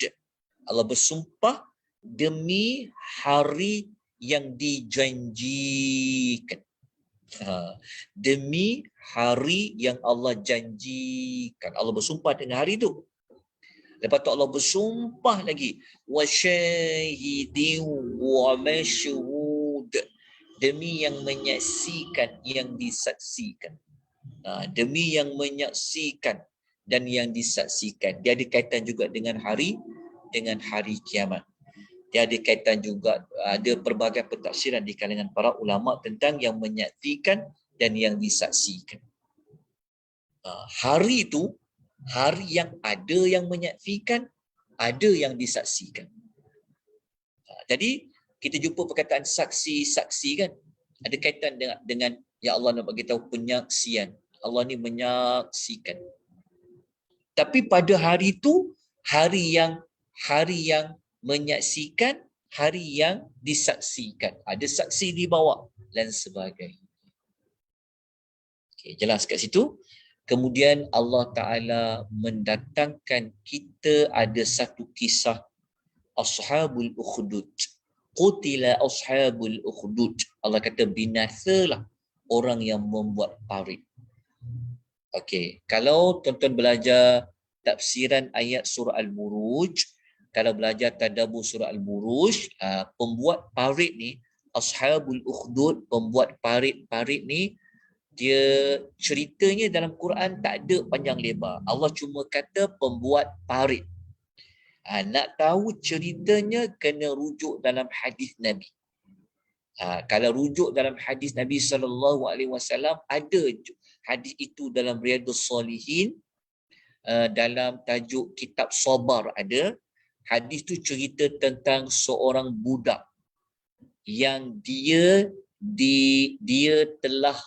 Allah bersumpah demi hari yang dijanjikan. Demi hari yang Allah janjikan. Allah bersumpah dengan hari itu. Lepas tu Allah bersumpah lagi. Wa syahidin wa masyhud. Demi yang menyaksikan, yang disaksikan. Demi yang menyaksikan dan yang disaksikan. Dia ada kaitan juga dengan hari kiamat. Dia ada kaitan juga, ada pelbagai pentafsiran di kalangan para ulama tentang yang menyaksikan dan yang disaksikan. Hari itu, hari yang ada yang menyaksikan, ada yang disaksikan. Jadi, kita jumpa perkataan saksi-saksi kan? Ada kaitan dengan ya Allah nak bagi tahu penyaksian. Allah ni menyaksikan. Tapi pada hari itu, hari yang menyaksikan, hari yang disaksikan. Ada saksi di bawah dan sebagainya. Okay, jelas kat situ. Kemudian Allah Ta'ala mendatangkan kita ada satu kisah Ashabul Ukhdud. Qutila Ashabul Ukhdud. Allah kata binasalah orang yang membuat parit. Okey, kalau tuan-tuan belajar tafsiran ayat surah Al-Buruj, kalau belajar tadabbur surah Al-Buruj, pembuat parit ni, Ashabul Ukhdud, pembuat parit ni, dia ceritanya dalam Quran tak ada panjang lebar. Allah cuma kata pembuat parit. Nak tahu ceritanya kena rujuk dalam hadis Nabi. Kalau rujuk dalam hadis Nabi SAW, ada hadis itu dalam Riyadhus Shalihin, dalam tajuk kitab Sabar ada. Hadis tu cerita tentang seorang budak yang dia telah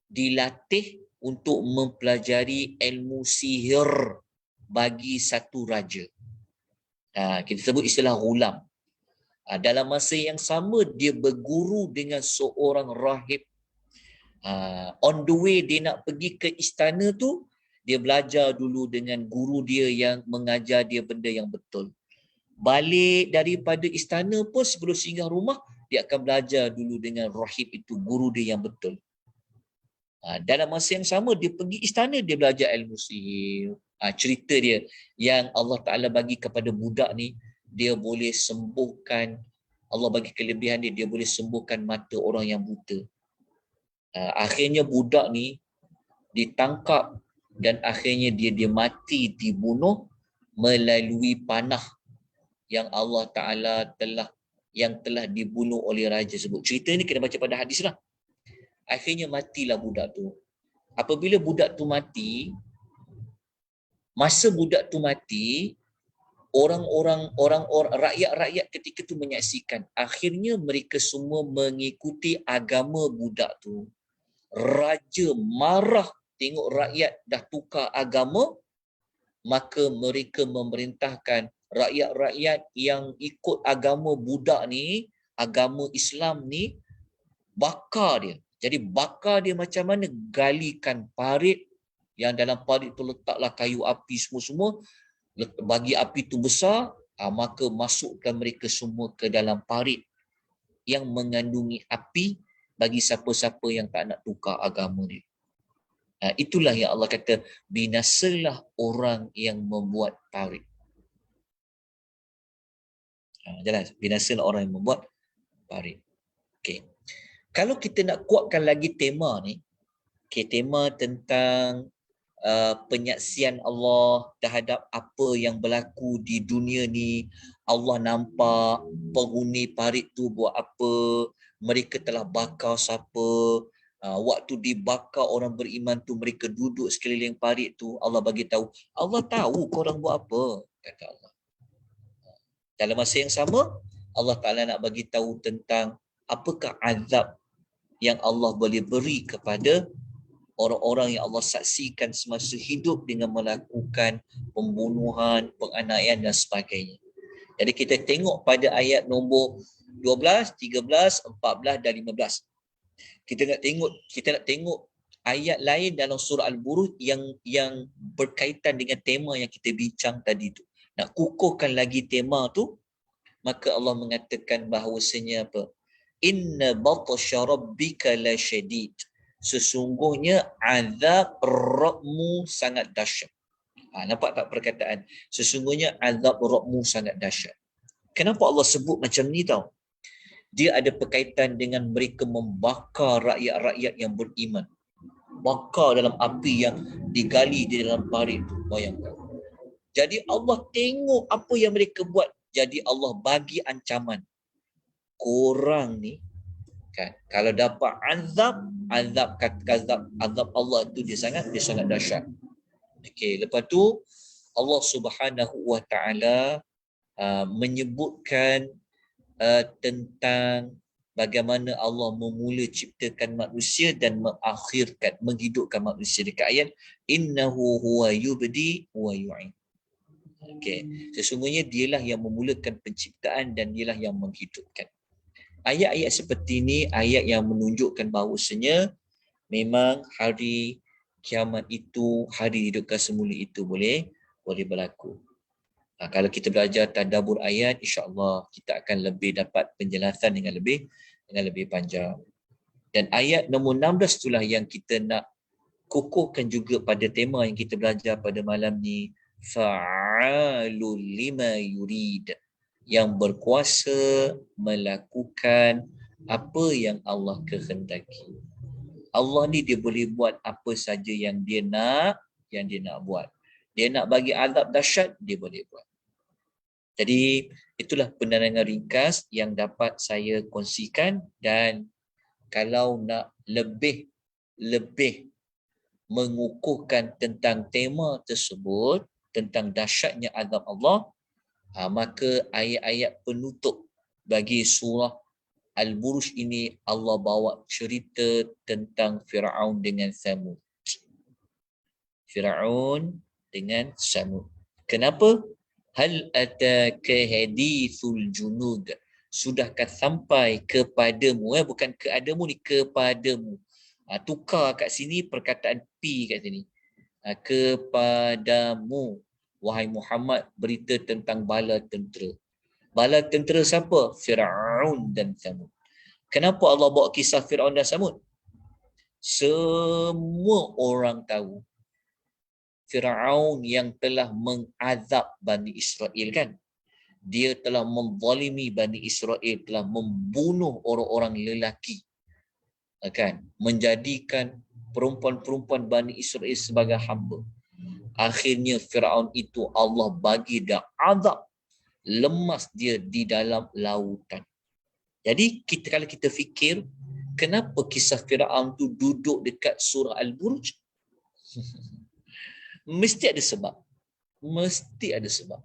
dilatih untuk mempelajari ilmu sihir bagi satu raja. Kita sebut istilah ghulam. Dalam masa yang sama dia berguru dengan seorang rahib. On the way dia nak pergi ke istana tu, dia belajar dulu dengan guru dia yang mengajar dia benda yang betul. Balik daripada istana pun sebelum singgah rumah, dia akan belajar dulu dengan rahib itu, guru dia yang betul. Dalam masa yang sama dia pergi istana, dia belajar ilmu sihir. Cerita dia yang Allah Ta'ala bagi kepada budak ni, dia boleh sembuhkan, Allah bagi kelebihan dia, dia boleh sembuhkan mata orang yang buta. Akhirnya budak ni ditangkap dan akhirnya dia mati dibunuh melalui panah yang Allah Ta'ala telah dibunuh oleh raja sebut. Cerita ni kena baca pada hadis lah. Akhirnya matilah budak tu. Apabila budak tu mati, masa budak tu mati, orang-orang rakyat-rakyat ketika tu menyaksikan. Akhirnya mereka semua mengikuti agama budak tu. Raja marah tengok rakyat dah tukar agama, maka mereka memerintahkan rakyat-rakyat yang ikut agama budak ni, agama Islam ni, bakar dia. Jadi bakar dia macam mana? Galikan parit, yang dalam parit tu letaklah kayu api semua-semua, bagi api tu besar, maka masukkan mereka semua ke dalam parit yang mengandungi api bagi siapa-siapa yang tak nak tukar agama dia. Itulah yang Allah kata, binasalah orang yang membuat parit. Jelas, binasalah orang yang membuat parit. Okay. Kalau kita nak kuatkan lagi tema ni, tema tentang penyaksian Allah terhadap apa yang berlaku di dunia ni, Allah nampak penghuni parit tu buat apa, mereka telah bakar siapa, waktu dibakar orang beriman tu mereka duduk sekeliling parit tu, Allah bagi tahu, Allah tahu korang buat apa, kata Allah. Dalam masa yang sama, Allah Ta'ala nak bagi tahu tentang apakah azab yang Allah boleh beri kepada orang-orang yang Allah saksikan semasa hidup dengan melakukan pembunuhan, penganiayaan dan sebagainya. Jadi kita tengok pada ayat nombor 12, 13, 14 dan 15. Kita nak tengok ayat lain dalam surah Al-Buruj yang berkaitan dengan tema yang kita bincang tadi tu. Nak kukuhkan lagi tema tu, maka Allah mengatakan bahawasanya apa? Inna batsha rabbika lasyadid. Sesungguhnya azab Rabbmu sangat dahsyat. Nampak tak perkataan? Sesungguhnya azab Rabbmu sangat dahsyat. Kenapa Allah sebut macam ni tau? Dia ada berkaitan dengan mereka membakar rakyat-rakyat yang beriman. Bakar dalam api yang digali di dalam parit tu. Bayangkan. Jadi Allah tengok apa yang mereka buat. Jadi Allah bagi ancaman. Korang ni, kan, kalau dapat azab Allah tu dia sangat dahsyat. Okey, lepas tu Allah Subhanahu wa taala menyebutkan tentang bagaimana Allah memula ciptakan manusia dan menghidupkan manusia dekat ayat innahu huwa yubdi wa yu'id. Okey, sesungguhnya dialah yang memulakan penciptaan dan dialah yang menghidupkan. Ayat-ayat seperti ini ayat yang menunjukkan bahawasanya memang hari kiamat itu, hari hidupkan semula itu boleh berlaku. Kalau kita belajar tadabbur ayat, insya-Allah kita akan lebih dapat penjelasan dengan lebih panjang. Dan ayat nombor 16 itulah yang kita nak kukuhkan juga pada tema yang kita belajar pada malam ni, fa'alul lima yurid, yang berkuasa melakukan apa yang Allah kehendaki. Allah ni dia boleh buat apa saja yang dia nak buat. Dia nak bagi azab dahsyat, dia boleh buat. Jadi itulah penerangan ringkas yang dapat saya kongsikan, dan kalau nak lebih mengukuhkan tentang tema tersebut, tentang dahsyatnya azab Allah, maka ayat-ayat penutup bagi surah Al-Buruj ini Allah bawa cerita tentang Firaun dengan Samud. Firaun dengan Samud. Kenapa? Hal ataka hadithul junud. Sudahkah sampai kepadamu, bukan keadamu ni, kepadamu. Tukar kat sini perkataan P kat sini. Kepadamu, wahai Muhammad, berita tentang bala tentera. Bala tentera siapa? Firaun dan Samud. Kenapa Allah bawa kisah Firaun dan Samud? Semua orang tahu Firaun yang telah mengazab Bani Israel kan. Dia telah menzalimi Bani Israel, telah membunuh orang-orang lelaki, kan, menjadikan perempuan-perempuan Bani Israel sebagai hamba. Akhirnya Firaun itu Allah bagi dia azab, lemas dia di dalam lautan. Jadi kalau kita fikir, kenapa kisah Firaun tu duduk dekat surah Al-Buruj? Mesti ada sebab. Mesti ada sebab.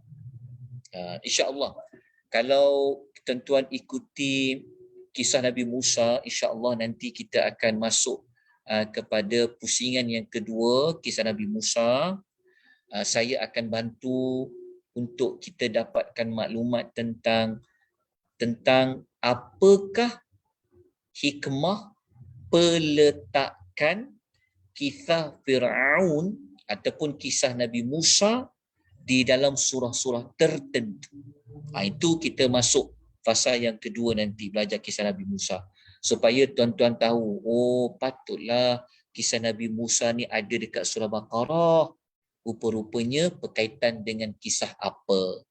InsyaAllah kalau tuan-tuan ikuti kisah Nabi Musa, insyaAllah nanti kita akan masuk kepada pusingan yang kedua, kisah Nabi Musa. Saya akan bantu untuk kita dapatkan maklumat tentang apakah hikmah peletakan kisah Firaun ataupun kisah Nabi Musa di dalam surah-surah tertentu. Itu kita masuk fasa yang kedua nanti, belajar kisah Nabi Musa. Supaya tuan-tuan tahu, oh patutlah kisah Nabi Musa ni ada dekat surah Baqarah. Rupa-rupanya berkaitan dengan kisah apa.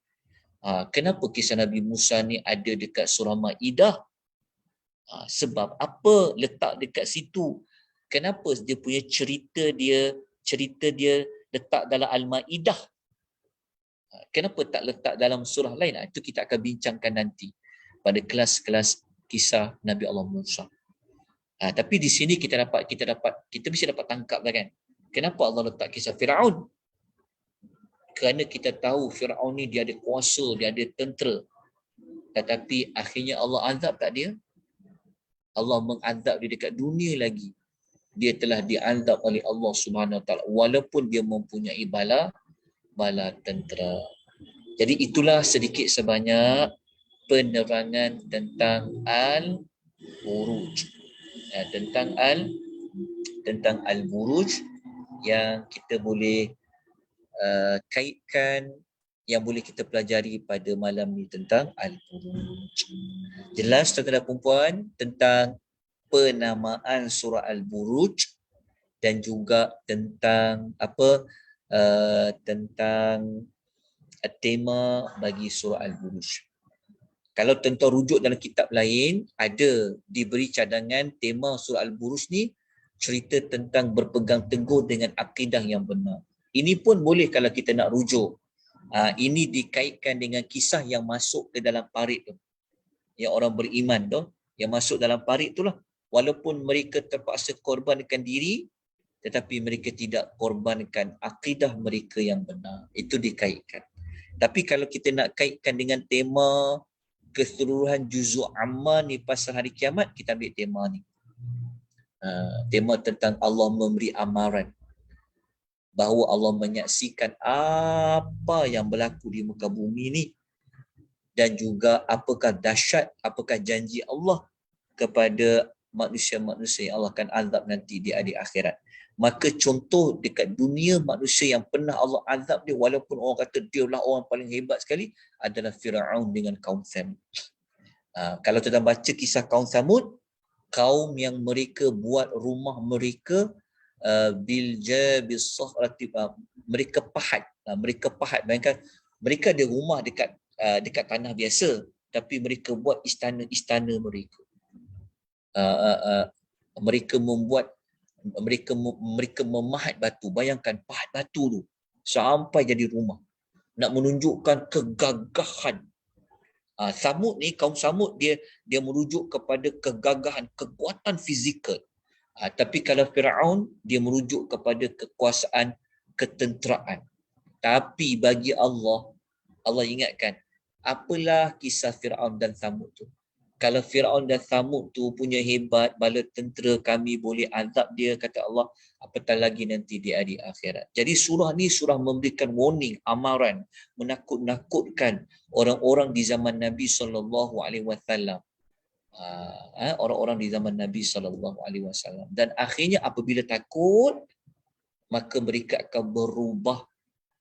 Kenapa kisah Nabi Musa ni ada dekat surah Maidah? Sebab apa letak dekat situ? Kenapa dia punya cerita dia letak dalam Al-Maidah? Kenapa tak letak dalam surah lain? Itu kita akan bincangkan nanti pada kelas-kelas kisah Nabi Allah Musa. Tapi di sini kita mesti dapat tangkap kan? Kenapa Allah letak kisah Firaun? Kerana kita tahu Firaun ni dia ada kuasa, dia ada tentera. Tetapi akhirnya Allah azab tak dia? Allah mengazab dia dekat dunia lagi. Dia telah diazab oleh Allah Subhanahu Wa Taala walaupun dia mempunyai bala tentera. Jadi itulah sedikit sebanyak penerangan tentang Al-Buruj. Tentang Al-Buruj yang kita boleh kaitkan, yang boleh kita pelajari pada malam ni tentang Al-Buruj. Jelas tuan-tuan dan puan tentang penamaan surah Al-Buruj dan juga tentang tentang tema bagi surah Al-Buruj. Kalau tuan-tuan rujuk dalam kitab lain, ada diberi cadangan tema surah Al-Buruj ni cerita tentang berpegang teguh dengan akidah yang benar. Ini pun boleh kalau kita nak rujuk. Ini dikaitkan dengan kisah yang masuk ke dalam parit tu. Yang orang beriman tu, yang masuk dalam parit tu lah. Walaupun mereka terpaksa korbankan diri, tetapi mereka tidak korbankan akidah mereka yang benar. Itu dikaitkan. Tapi kalau kita nak kaitkan dengan tema keseluruhan juzuk amma ni pasal hari kiamat, kita ambil tema ni. Tema tentang Allah memberi amaran. Bahawa Allah menyaksikan apa yang berlaku di muka bumi ni. Dan juga apakah dahsyat, apakah janji Allah kepada manusia-manusia yang Allah akan azab nanti di hari akhirat. Maka contoh dekat dunia manusia yang pernah Allah azab dia, walaupun orang kata dia lah orang paling hebat sekali, adalah Firaun dengan kaum Thamud. Kalau kita baca kisah kaum Thamud, kaum yang mereka buat rumah mereka biljabis sahrati, mereka pahat. Bayangkan mereka ada rumah dekat tanah biasa, tapi mereka buat istana-istana mereka. Mereka memahat batu. Bayangkan pahat batu tu sampai jadi rumah, nak menunjukkan kegagahan. Kaum Samud dia merujuk kepada kegagahan, kekuatan fizikal. Tapi kalau Firaun dia merujuk kepada kekuasaan ketenteraan. Tapi bagi Allah ingatkan, apalah kisah Firaun dan Samud tu. Kalau Firaun dan Samud tu punya hebat, bala tentera kami boleh azab dia, kata Allah, apatah lagi nanti di hari akhirat. Jadi surah ni surah memberikan warning, amaran, menakut-nakutkan orang-orang di zaman Nabi SAW. Orang-orang di zaman Nabi SAW. Dan akhirnya apabila takut, maka mereka akan berubah.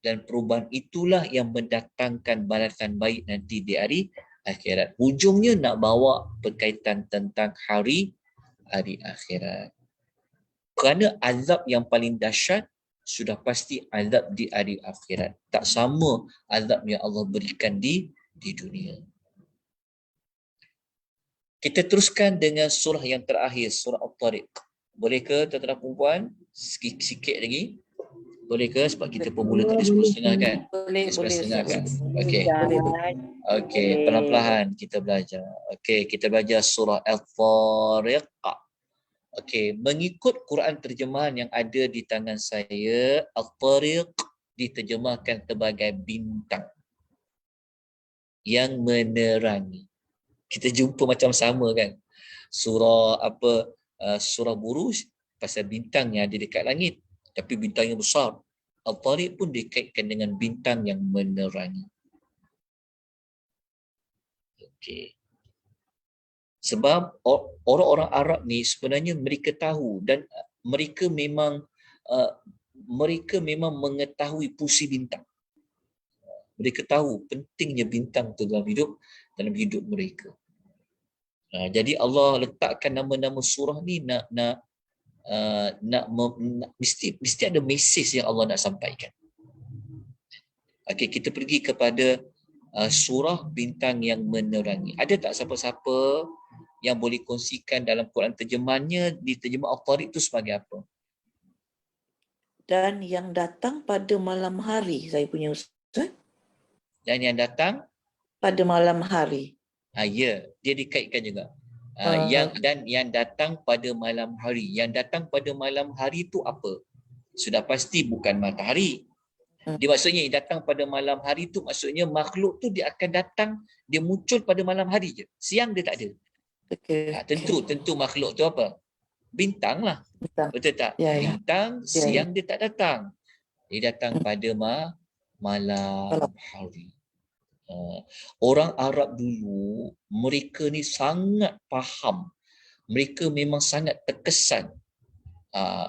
Dan perubahan itulah yang mendatangkan balasan baik nanti di hari akhirat. Hujungnya nak bawa berkaitan tentang hari akhirat. Kerana azab yang paling dahsyat sudah pasti azab di hari akhirat. Tak sama azab yang Allah berikan di dunia. Kita teruskan dengan surah yang terakhir, surah At-Tariq. Boleh ke tuan-tuan dan puan? Sikit lagi. Boleh ke? Sebab kita pemula tadi 10.30 kan? Boleh, 10.30 kan? Ustaz. Okey. Okey, Boleh. perlahan-lahan kita belajar. Okey, kita belajar surah Al-Tariq. Okey, mengikut Quran terjemahan yang ada di tangan saya, Al-Tariq diterjemahkan sebagai bintang yang menerangi. Kita jumpa macam sama kan? Surah apa? Surah Buruj pasal bintang yang ada dekat langit. Tapi bintang yang besar. Al-Tariq pun dikaitkan dengan bintang yang menerangi. Okey. Sebab orang-orang Arab ni sebenarnya mereka tahu dan mereka memang mengetahui fungsi bintang. Mereka tahu pentingnya bintang tu dalam hidup mereka. Jadi Allah letakkan nama-nama surah ni mesti ada mesej yang Allah nak sampaikan. Okey, kita pergi kepada surah bintang yang menerangi. Ada tak siapa-siapa yang boleh kongsikan dalam Quran terjemahannya, diterjemah Al-Tariq itu sebagai apa? Dan yang datang pada malam hari, saya punya Ustaz. Dan yang datang Pada malam hari. ya, dia dikaitkan juga. Yang datang pada malam hari. Yang datang pada malam hari itu apa? Sudah pasti bukan matahari. Dia maksudnya yang datang pada malam hari tu maksudnya makhluk tu dia akan datang, dia muncul pada malam hari je. Siang dia tak ada. Tentu makhluk tu apa? Bintang lah. Bintang. Betul tak? Ya, ya. Bintang, siang dia tak datang. Dia datang pada malam hari. Orang Arab dulu, mereka ni sangat faham. Mereka memang sangat terkesan.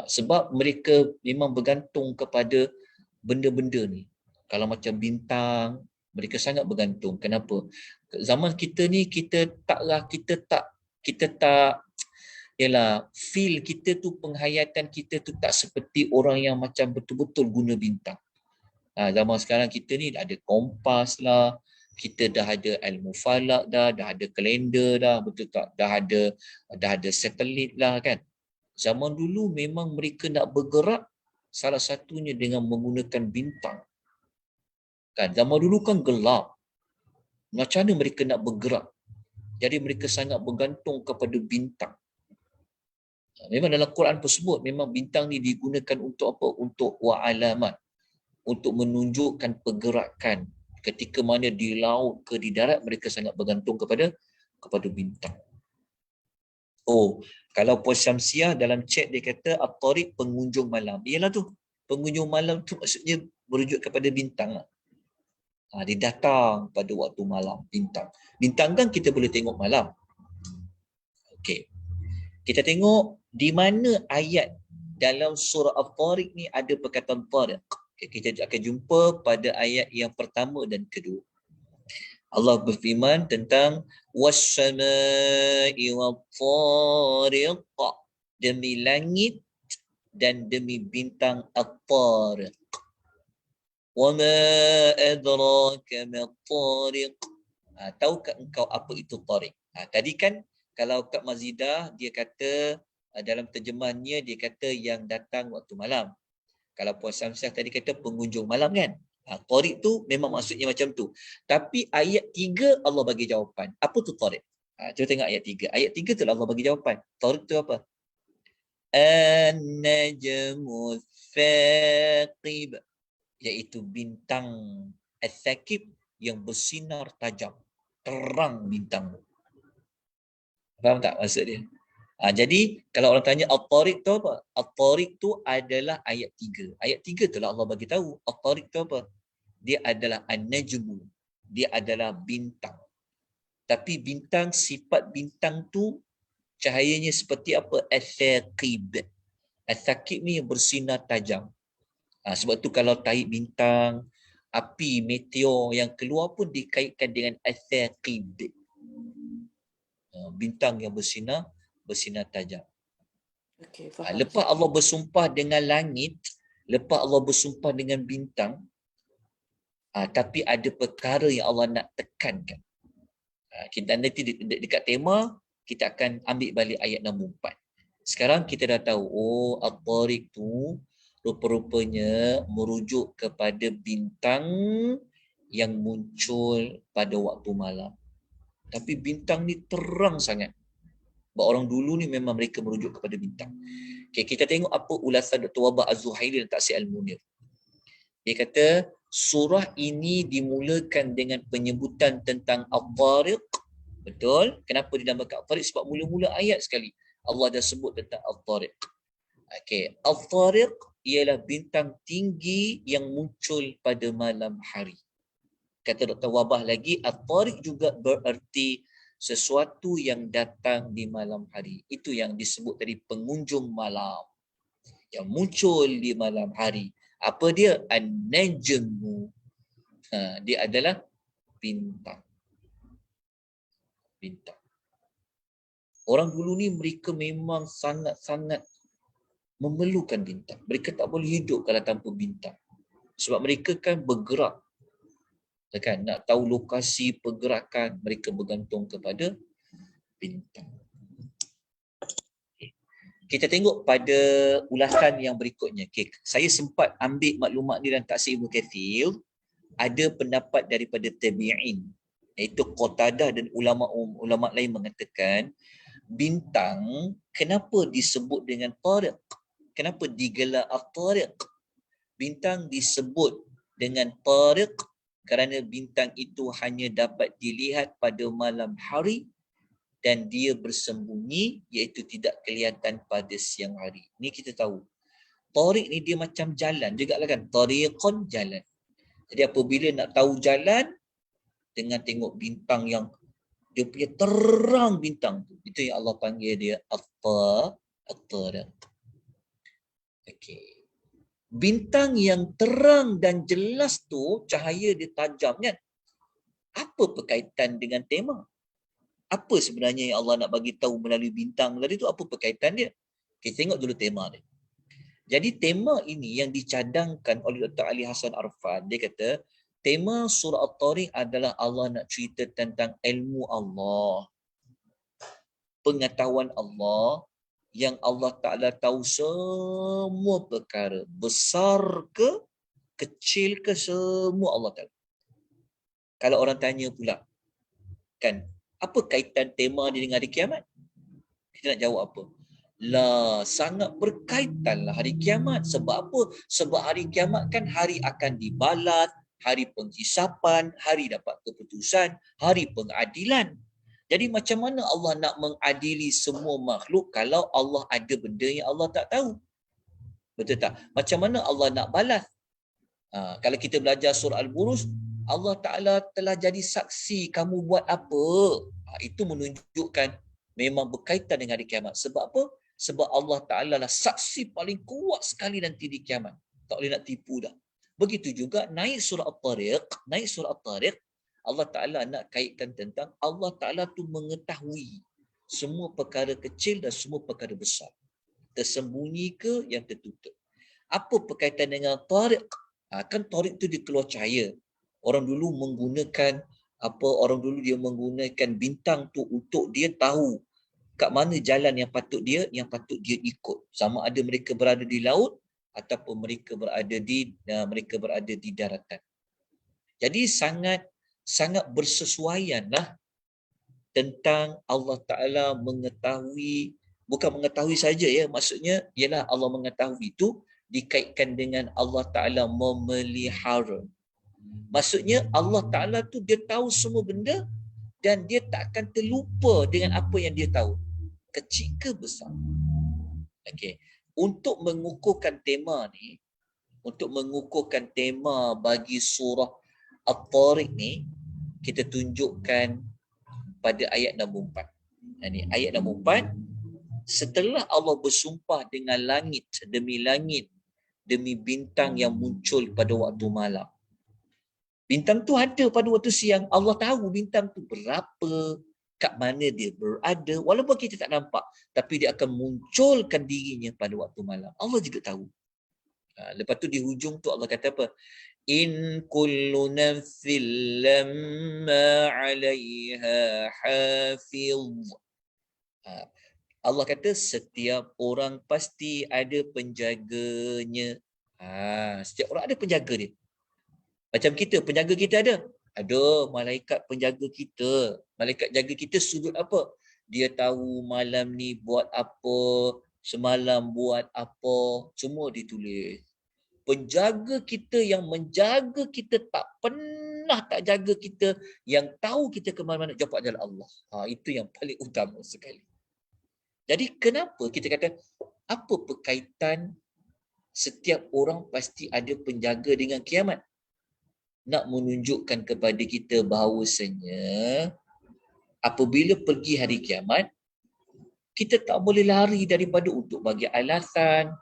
Sebab mereka memang bergantung kepada benda-benda ni. Kalau macam bintang, mereka sangat bergantung. Kenapa? Zaman kita ni kita tak ialah feel kita tu, penghayatan kita tu tak seperti orang yang macam betul-betul guna bintang. Zaman sekarang kita ni ada kompas lah, kita dah ada ilmu falak dah ada kalender dah, betul tak? Dah ada satelit lah kan. Zaman dulu memang mereka nak bergerak salah satunya dengan menggunakan bintang. Kan zaman dulu kan gelap. Macam mana mereka nak bergerak? Jadi mereka sangat bergantung kepada bintang. Memang dalam Quran tersebut memang bintang ni digunakan untuk apa? Untuk wa'alamat. Untuk menunjukkan pergerakan. Ketika mana di laut ke di darat mereka sangat bergantung kepada bintang. Kalau Puan Syamsiah dalam chat dia kata At-Tariq pengunjung malam. Iyalah tu. Pengunjung malam tu maksudnya merujuk kepada bintang lah. Dia datang pada waktu malam, bintang. Bintang kan kita boleh tengok malam. Okey. Kita tengok di mana ayat dalam surah At-Tariq ni ada perkataan tariq. Kita akan jumpa pada ayat yang pertama dan kedua. Allah berfirman tentang was-samaa'i wat-tariq, demi langit dan demi bintang At-Tariq. Wa ma adraka mat-tariq. Tahukah engkau apa itu tariq? Tadi kan kalau Kak Mazidah dia kata dalam terjemahannya dia kata yang datang waktu malam. Kalau Puan Syamsiah tadi kata pengunjung malam kan. Tariq tu memang maksudnya macam tu. Tapi ayat 3 Allah bagi jawapan. Apa tu tariq? Cuba tengok ayat 3. Ayat 3 tu Allah bagi jawapan. Tariq tu apa? An-najmu thaqib, iaitu bintang Al-Thaqib yang bersinar tajam. Terang bintang. Faham tak maksud dia? Jadi kalau orang tanya At-Tariq tu apa? At-Tariq tu adalah ayat 3. Ayat 3 tu lah Allah bagi tahu. At-Tariq tu apa? Dia adalah An-Najmu. Dia adalah bintang. Tapi bintang, sifat bintang tu cahayanya seperti apa? Al-Thaqib. Al-Thaqib ni yang bersinar tajam. Sebab tu kalau tahi bintang, api meteor yang keluar pun dikaitkan dengan Al-Thaqib. Bintang yang bersinar tajam. Okay, faham. Lepas Allah bersumpah dengan langit, Lepas Allah bersumpah dengan bintang, tapi ada perkara yang Allah nak tekankan. Kita nanti dekat tema, kita akan ambil balik ayat nombor 4. Sekarang kita dah tahu, At-Tariq tu rupa-rupanya merujuk kepada bintang yang muncul pada waktu malam. Tapi bintang ni terang sangat. Sebab orang dulu ni memang mereka merujuk kepada bintang. Okay, kita tengok apa ulasan Dr. Wabah Az-Zuhaili dan Taksir Al-Munir. Dia kata, surah ini dimulakan dengan penyebutan tentang At-Tariq. Betul? Kenapa dinamakan At-Tariq? Sebab mula-mula ayat sekali Allah dah sebut tentang At-Tariq. Okay. At-Tariq ialah bintang tinggi yang muncul pada malam hari. Kata Dr. Wabah lagi, At-Tariq juga bererti sesuatu yang datang di malam hari. Itu yang disebut tadi pengunjung malam. Yang muncul di malam hari. Apa dia? An-Najmu. Dia adalah bintang. Bintang. Orang dulu ni mereka memang sangat-sangat memerlukan bintang. Mereka tak boleh hidup kalau tanpa bintang. Sebab mereka kan bergerak. Kan? Nak tahu lokasi pergerakan, mereka bergantung kepada bintang. Okay. Kita tengok pada ulasan yang berikutnya. Okay. Saya sempat ambil maklumat ni dalam Taksir Ibnu Katsir. Ada pendapat daripada tabi'in, iaitu Qatadah dan ulama lain mengatakan bintang kenapa disebut dengan tariq? Kenapa digelar at-tariq? Bintang disebut dengan tariq kerana bintang itu hanya dapat dilihat pada malam hari dan dia bersembunyi, iaitu tidak kelihatan pada siang hari. Ni kita tahu. Tariq ni dia macam jalan jugalah kan. Tariqun jalan. Jadi apabila nak tahu jalan, dengan tengok bintang yang dia punya terang bintang tu. Itu yang Allah panggil dia at-tariq. Okey. Bintang yang terang dan jelas tu, cahaya dia tajam kan? Apa berkaitan dengan tema? Apa sebenarnya yang Allah nak bagi tahu melalui bintang tadi tu? Apa berkaitan dia? Kita tengok dulu tema dia. Jadi tema ini yang dicadangkan oleh Dr. Ali Hassan Arfan. Dia kata, tema surah At-Tariq adalah Allah nak cerita tentang ilmu Allah. Pengetahuan Allah yang Allah Ta'ala tahu semua perkara. Besar ke, kecil ke, semua Allah tahu. Kalau orang tanya pula, kan, apa kaitan tema dia dengan hari kiamat? Kita nak jawab apa? Lah, sangat berkaitan lah hari kiamat. Sebab apa? Sebab hari kiamat kan hari akan dibalas, hari penghisapan, hari dapat keputusan, hari pengadilan. Jadi macam mana Allah nak mengadili semua makhluk kalau Allah ada benda yang Allah tak tahu? Betul tak? Macam mana Allah nak balas? Kalau kita belajar surah Al-Buruj, Allah Ta'ala telah jadi saksi kamu buat apa. Itu menunjukkan memang berkaitan dengan hari kiamat. Sebab apa? Sebab Allah Ta'ala lah saksi paling kuat sekali nanti di kiamat. Tak boleh nak tipu dah. Begitu juga naik surah At-Tariq, Allah Ta'ala nak kaitkan tentang Allah Ta'ala tu mengetahui semua perkara kecil dan semua perkara besar. Tersembunyi ke yang tertutup. Apa berkaitan dengan Tariq? Kan Tariq tu dia keluar cahaya. Orang dulu menggunakan dia menggunakan bintang tu untuk dia tahu kat mana jalan yang patut dia ikut. Sama ada mereka berada di laut ataupun mereka berada di daratan. Jadi sangat bersesuaianlah tentang Allah Ta'ala mengetahui, bukan mengetahui saja ya, maksudnya ialah Allah mengetahui itu dikaitkan dengan Allah Ta'ala memelihara. Maksudnya Allah Ta'ala tu dia tahu semua benda dan dia tak akan terlupa dengan apa yang dia tahu. Kecil ke besar. Okey. Untuk mengukuhkan tema ni, untuk mengukuhkan tema bagi surah At-Tariq ni, kita tunjukkan pada ayat nombor 4. Ini ayat nombor 4. Setelah Allah bersumpah dengan langit demi bintang yang muncul pada waktu malam. Bintang tu ada pada waktu siang. Allah tahu bintang tu berapa, kat mana dia berada. Walaupun kita tak nampak, tapi dia akan munculkan dirinya pada waktu malam. Allah juga tahu. Lepas tu di hujung tu Allah kata apa? In kullu nafsin lamma 'alaiha hafiz. Allah kata setiap orang pasti ada penjaganya. Setiap orang ada penjaga dia. Macam kita, penjaga kita ada. Ada malaikat penjaga kita. Malaikat jaga kita sudut apa? Dia tahu malam ni buat apa, semalam buat apa, semua ditulis. Penjaga kita yang menjaga kita tak pernah tak jaga kita, yang tahu kita ke mana-mana, jawab adalah Allah. Itu yang paling utama sekali. Jadi kenapa kita kata apa berkaitan setiap orang pasti ada penjaga dengan kiamat? Nak menunjukkan kepada kita bahawasanya apabila pergi hari kiamat, kita tak boleh lari daripada untuk bagi alasan.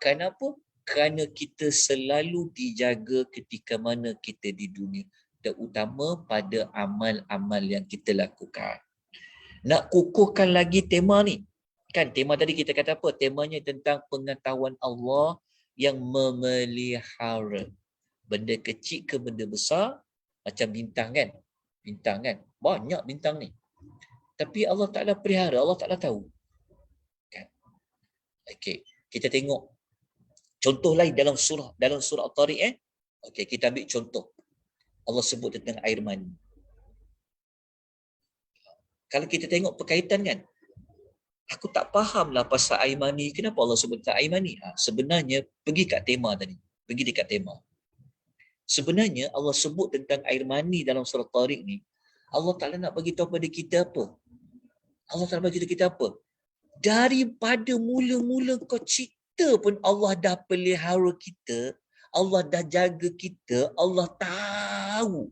Kenapa? Kerana kita selalu dijaga ketika mana kita di dunia, terutama pada amal-amal yang kita lakukan. Nak kukuhkan lagi tema ni. Kan tema tadi kita kata apa? Temanya tentang pengetahuan Allah yang memelihara. Benda kecil ke benda besar, macam bintang kan? Bintang kan? Banyak bintang ni. Tapi Allah Ta'ala pelihara, Allah Ta'ala tahu. Kan? Okey, kita tengok contoh lain dalam surah At-Tariq. Okey, kita ambil contoh. Allah sebut tentang air mani. Kalau kita tengok perkaitan kan, aku tak fahamlah pasal air mani. Kenapa Allah sebut tentang air mani? Sebenarnya, pergi kat tema tadi. Pergi dekat tema. Sebenarnya Allah sebut tentang air mani dalam surah Tariq ni, Allah Ta'ala nak bagi tahu pada kita apa? Allah Ta'ala bagi tahu kita apa? Daripada mula-mula kau cipta pun Allah dah pelihara kita, Allah dah jaga kita, Allah tahu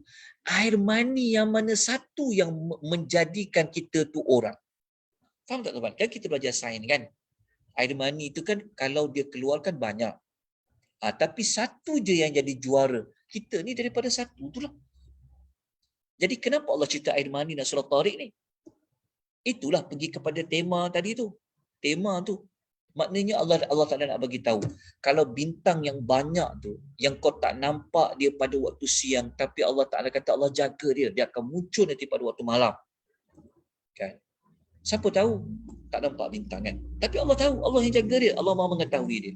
air mani yang mana satu yang menjadikan kita tu orang. Faham tak tuan? Kan kita belajar sains kan? Air mani itu kan kalau dia keluarkan banyak. Tapi satu je yang jadi juara. Kita ni daripada satu itulah. Jadi kenapa Allah cerita air mani dan surah Tariq ni? Itulah pergi kepada tema tadi tu. Tema tu. Maknanya Allah Ta'ala nak bagi tahu. Kalau bintang yang banyak tu, yang kau tak nampak dia pada waktu siang, tapi Allah Ta'ala kata Allah jaga dia. Dia akan muncul nanti pada waktu malam. Kan? Siapa tahu? Tak nampak bintang kan? Tapi Allah tahu. Allah yang jaga dia. Allah mahu mengetahui dia.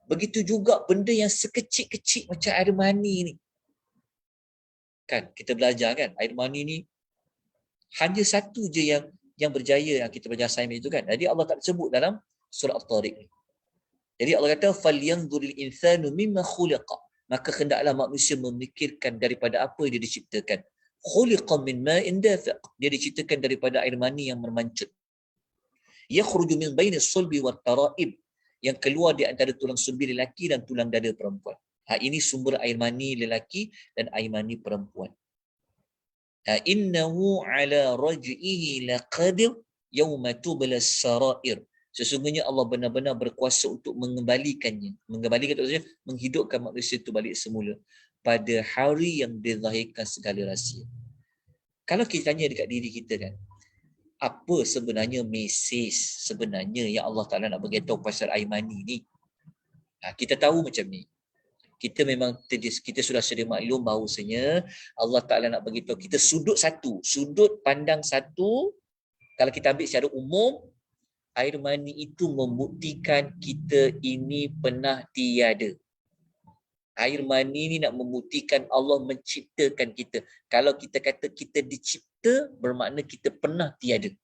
Begitu juga benda yang sekecil-kecil macam air mani ni. Kan kita belajar kan, air mani ni hanya satu je yang berjaya, yang kita belajar sains itu kan. Jadi Allah tak sebut dalam surah At-Tariq ni. Jadi Allah kata falyanzuril insanu mimma khuliqa. Maka hendaklah manusia memikirkan daripada apa dia diciptakan. Khuliqa min ma'in dafiq. Dia diciptakan daripada air mani yang bermancut. Yakhruju min bainis sulbi wat tara'ib. Yang keluar di antara tulang sulbi lelaki dan tulang dada perempuan. Ini sumber air mani lelaki dan air mani perempuan. Innahu ala raj'ihi laqadir yawma tublas sarair. Sesungguhnya Allah benar-benar berkuasa untuk mengembalikannya. Mengembalikan itu maksudnya menghidupkan manusia itu balik semula pada hari yang dizahirkan segala rahsia. Kalau kita tanya dekat diri kita kan, apa sebenarnya mesej sebenarnya yang Allah Ta'ala nak beritahu pasal air mani ni? Kita tahu macam ni. Kita memang, kita sudah sedia maklum bahawasanya Allah Ta'ala nak beritahu kita sudut satu. Sudut pandang satu, kalau kita ambil secara umum, air mani itu membuktikan kita ini pernah tiada. Air mani ni nak membuktikan Allah menciptakan kita. Kalau kita kata kita dicipta, bermakna kita pernah tiada.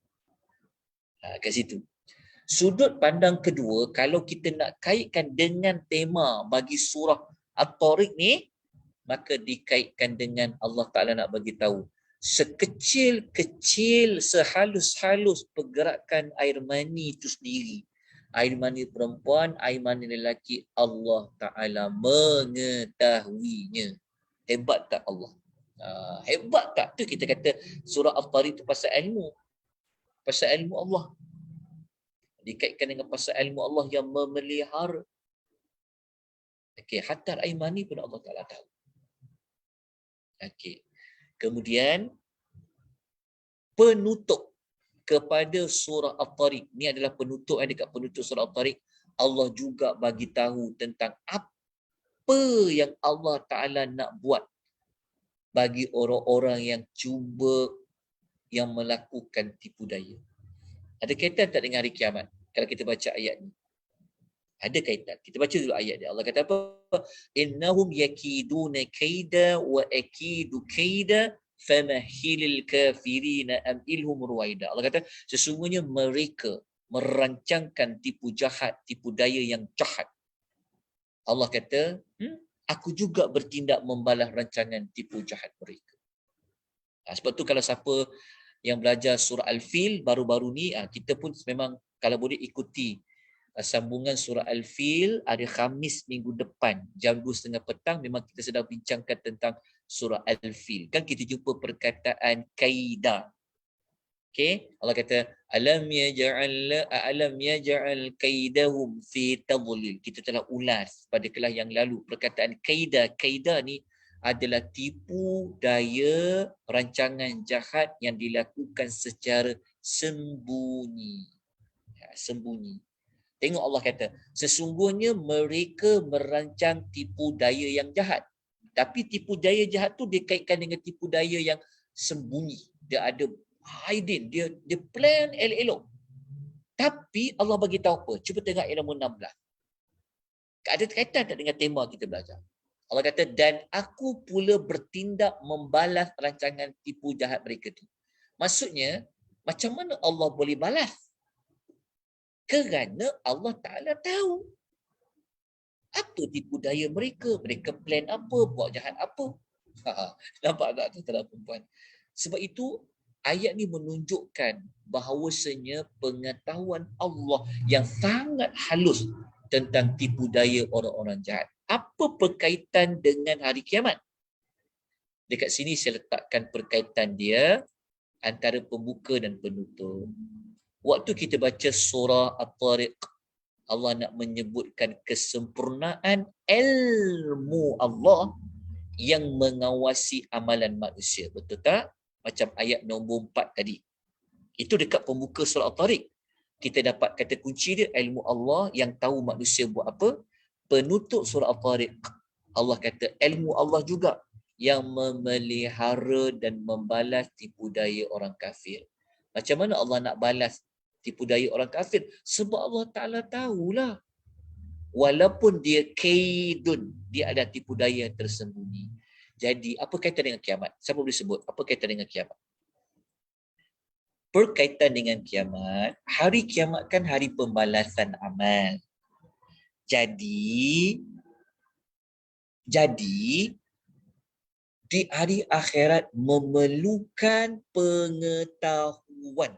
Kat situ. Sudut pandang kedua, kalau kita nak kaitkan dengan tema bagi surah At-Tariq ni, maka dikaitkan dengan Allah Ta'ala nak bagi tahu. Sekecil-kecil, sehalus-halus pergerakan air mani itu sendiri. Air mani perempuan, air mani lelaki, Allah Ta'ala mengetahuinya. Hebat tak Allah? Hebat tak? Tu kita kata surah At-Tariq itu pasal ilmu. Pasal ilmu Allah. Dikaitkan dengan pasal ilmu Allah yang memelihara. Okey, hatta air mani pun Allah Ta'ala tahu. Okey. Kemudian penutup kepada surah At-Tariq. Ini adalah penutup dekat penutup surah At-Tariq. Allah juga bagi tahu tentang apa apa yang Allah Ta'ala nak buat bagi orang-orang yang cuba yang melakukan tipu daya. Ada kaitan tak dengan hari kiamat? Kalau kita baca ayat ni. Ada kaitan. Kita baca dulu ayat dia. Allah kata apa? Innahum yakiduna kaida wa akidu kaida famahilil kafirina amilhum ruwaida. Allah kata sesungguhnya mereka merancangkan tipu jahat, tipu daya yang jahat. Allah kata, aku juga bertindak membalas rancangan tipu jahat mereka. Sebab tu kalau siapa yang belajar surah Al-Fil baru-baru ni, kita pun memang kalau boleh ikuti sambungan surah Al-Fil hari Khamis minggu depan jam 2:30 petang, memang kita sedang bincangkan tentang surah Al-Fil. Kan kita jumpa perkataan kaida. Okay, Allah kata alam yaj'al kaidahum fi tadlil. Kita telah ulas pada kelas yang lalu perkataan kaida. Kaida ni adalah tipu daya, rancangan jahat yang dilakukan secara sembunyi. Sembunyi. Tengok Allah kata, sesungguhnya mereka merancang tipu daya yang jahat. Tapi tipu daya jahat tu dikaitkan dengan tipu daya yang sembunyi. Dia ada hiding, dia plan elok-elok. Tapi Allah bagi tahu apa? Cuba tengok ayat nombor 16. Ada kaitan tak dengan tema kita belajar? Allah kata, dan aku pula bertindak membalas rancangan tipu jahat mereka tu. Maksudnya, macam mana Allah boleh balas? Kerana Allah Ta'ala tahu apa tipu daya mereka. Mereka plan apa, buat jahat apa. Nampak tak tuan-tuan perempuan? Sebab itu, ayat ni menunjukkan bahawasanya pengetahuan Allah yang sangat halus tentang tipu daya orang-orang jahat. Apa berkaitan dengan hari kiamat? Dekat sini saya letakkan perkaitan dia antara pembuka dan penutup. Waktu kita baca surah At-Tariq, Allah nak menyebutkan kesempurnaan ilmu Allah yang mengawasi amalan manusia. Betul tak? Macam ayat nombor 4 tadi. Itu dekat pembuka surah At-Tariq. Kita dapat kata kunci dia, ilmu Allah yang tahu manusia buat apa. Penutup surah At-Tariq, Allah kata ilmu Allah juga yang memelihara dan membalas tipu daya orang kafir. Macam mana Allah nak balas tipu daya orang kafir? Sebab Allah Ta'ala tahulah. Walaupun dia kaidun, dia ada tipu daya yang tersembunyi. Jadi, apa kaitan dengan kiamat? Siapa boleh sebut? Apa kaitan dengan kiamat? Berkaitan dengan kiamat, hari kiamat kan hari pembalasan amal. Jadi di hari akhirat memerlukan pengetahuan.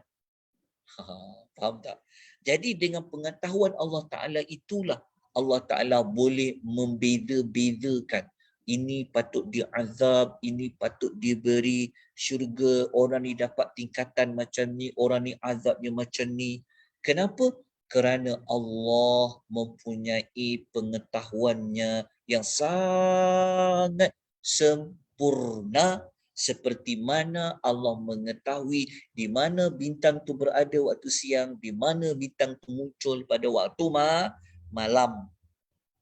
Faham tak? Jadi dengan pengetahuan Allah Ta'ala itulah Allah Ta'ala boleh membeza-bezakan. Ini patut diazab, ini patut diberi syurga, orang ni dapat tingkatan macam ni, orang ni azabnya macam ni. Kenapa? Kerana Allah mempunyai pengetahuannya yang sangat sempurna, seperti mana Allah mengetahui di mana bintang tu berada waktu siang, di mana bintang tu muncul pada waktu malam.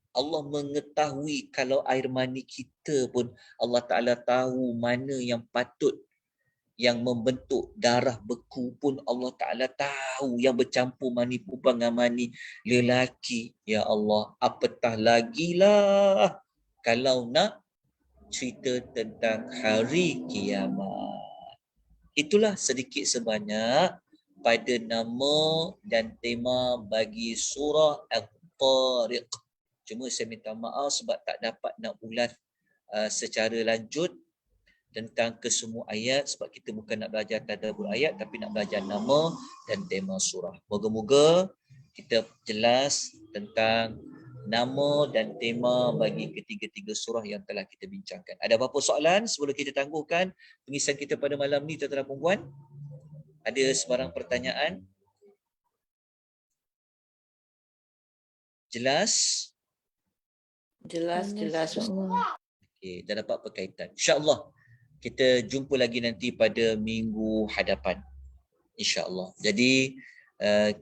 Allah mengetahui kalau air mani kita pun Allah Ta'ala tahu mana yang patut, yang membentuk darah beku pun Allah Ta'ala tahu, yang bercampur mani perempuan dengan mani lelaki. Ya Allah, apatah lagilah kalau nak cerita tentang hari kiamat. Itulah sedikit sebanyak pada nama dan tema bagi surah At-Tariq. Cuma saya minta maaf sebab tak dapat nak ulas secara lanjut tentang kesemua ayat, sebab kita bukan nak belajar tadabbur ayat tapi nak belajar nama dan tema surah. Moga-moga kita jelas tentang nama dan tema bagi ketiga-tiga surah yang telah kita bincangkan. Ada apa-apa soalan sebelum kita tangguhkan pengisian kita pada malam ni, tuan-tuan dan puan-puan? Ada sebarang pertanyaan? Jelas? Jelas. Okey, dah dapat perkaitan. InsyaAllah kita jumpa lagi nanti pada minggu hadapan. InsyaAllah. Jadi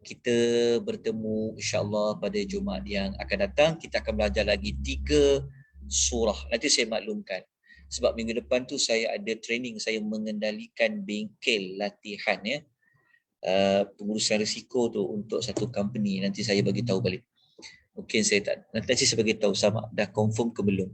kita bertemu insyaAllah pada Jumaat yang akan datang. Kita akan belajar lagi 3 surah. Nanti saya maklumkan. Sebab minggu depan tu saya ada training, saya mengendalikan bengkel latihan ya. Pengurusan risiko tu untuk satu company. Nanti saya bagi tahu balik. Mungkin saya tak, nanti saya bagi tahu sama dah confirm ke belum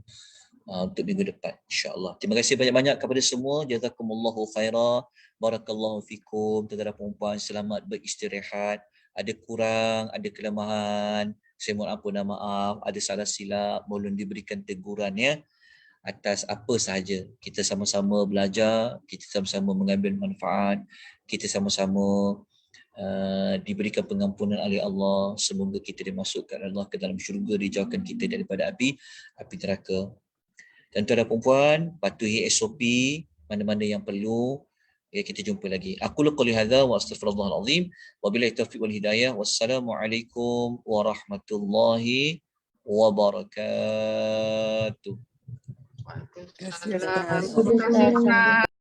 untuk minggu depan, insya-Allah. Terima kasih banyak-banyak kepada semua. Jazakumullahu khaira. Barakallahu fikum. Tuan-tuan dan puan-puan, selamat beristirahat. Ada kurang, ada kelemahan, saya mohon ampun dan maaf. Ada salah silap, mohon diberikan teguran ya. Atas apa sahaja. Kita sama-sama belajar, kita sama-sama mengambil manfaat, kita sama-sama diberikan pengampunan oleh Allah. Semoga kita dimasukkan Allah ke dalam syurga, dijauhkan kita daripada api neraka. Dan tuan dan perempuan, patuhi SOP mana-mana yang perlu. Ya, kita jumpa lagi. Aku qouli hadza wa astaghfirullahal azim. Wabillahi taufiq wal hidayah. Wassalamualaikum warahmatullahi wabarakatuh. Waalaikumsalam. Terima kasih, Ustaz.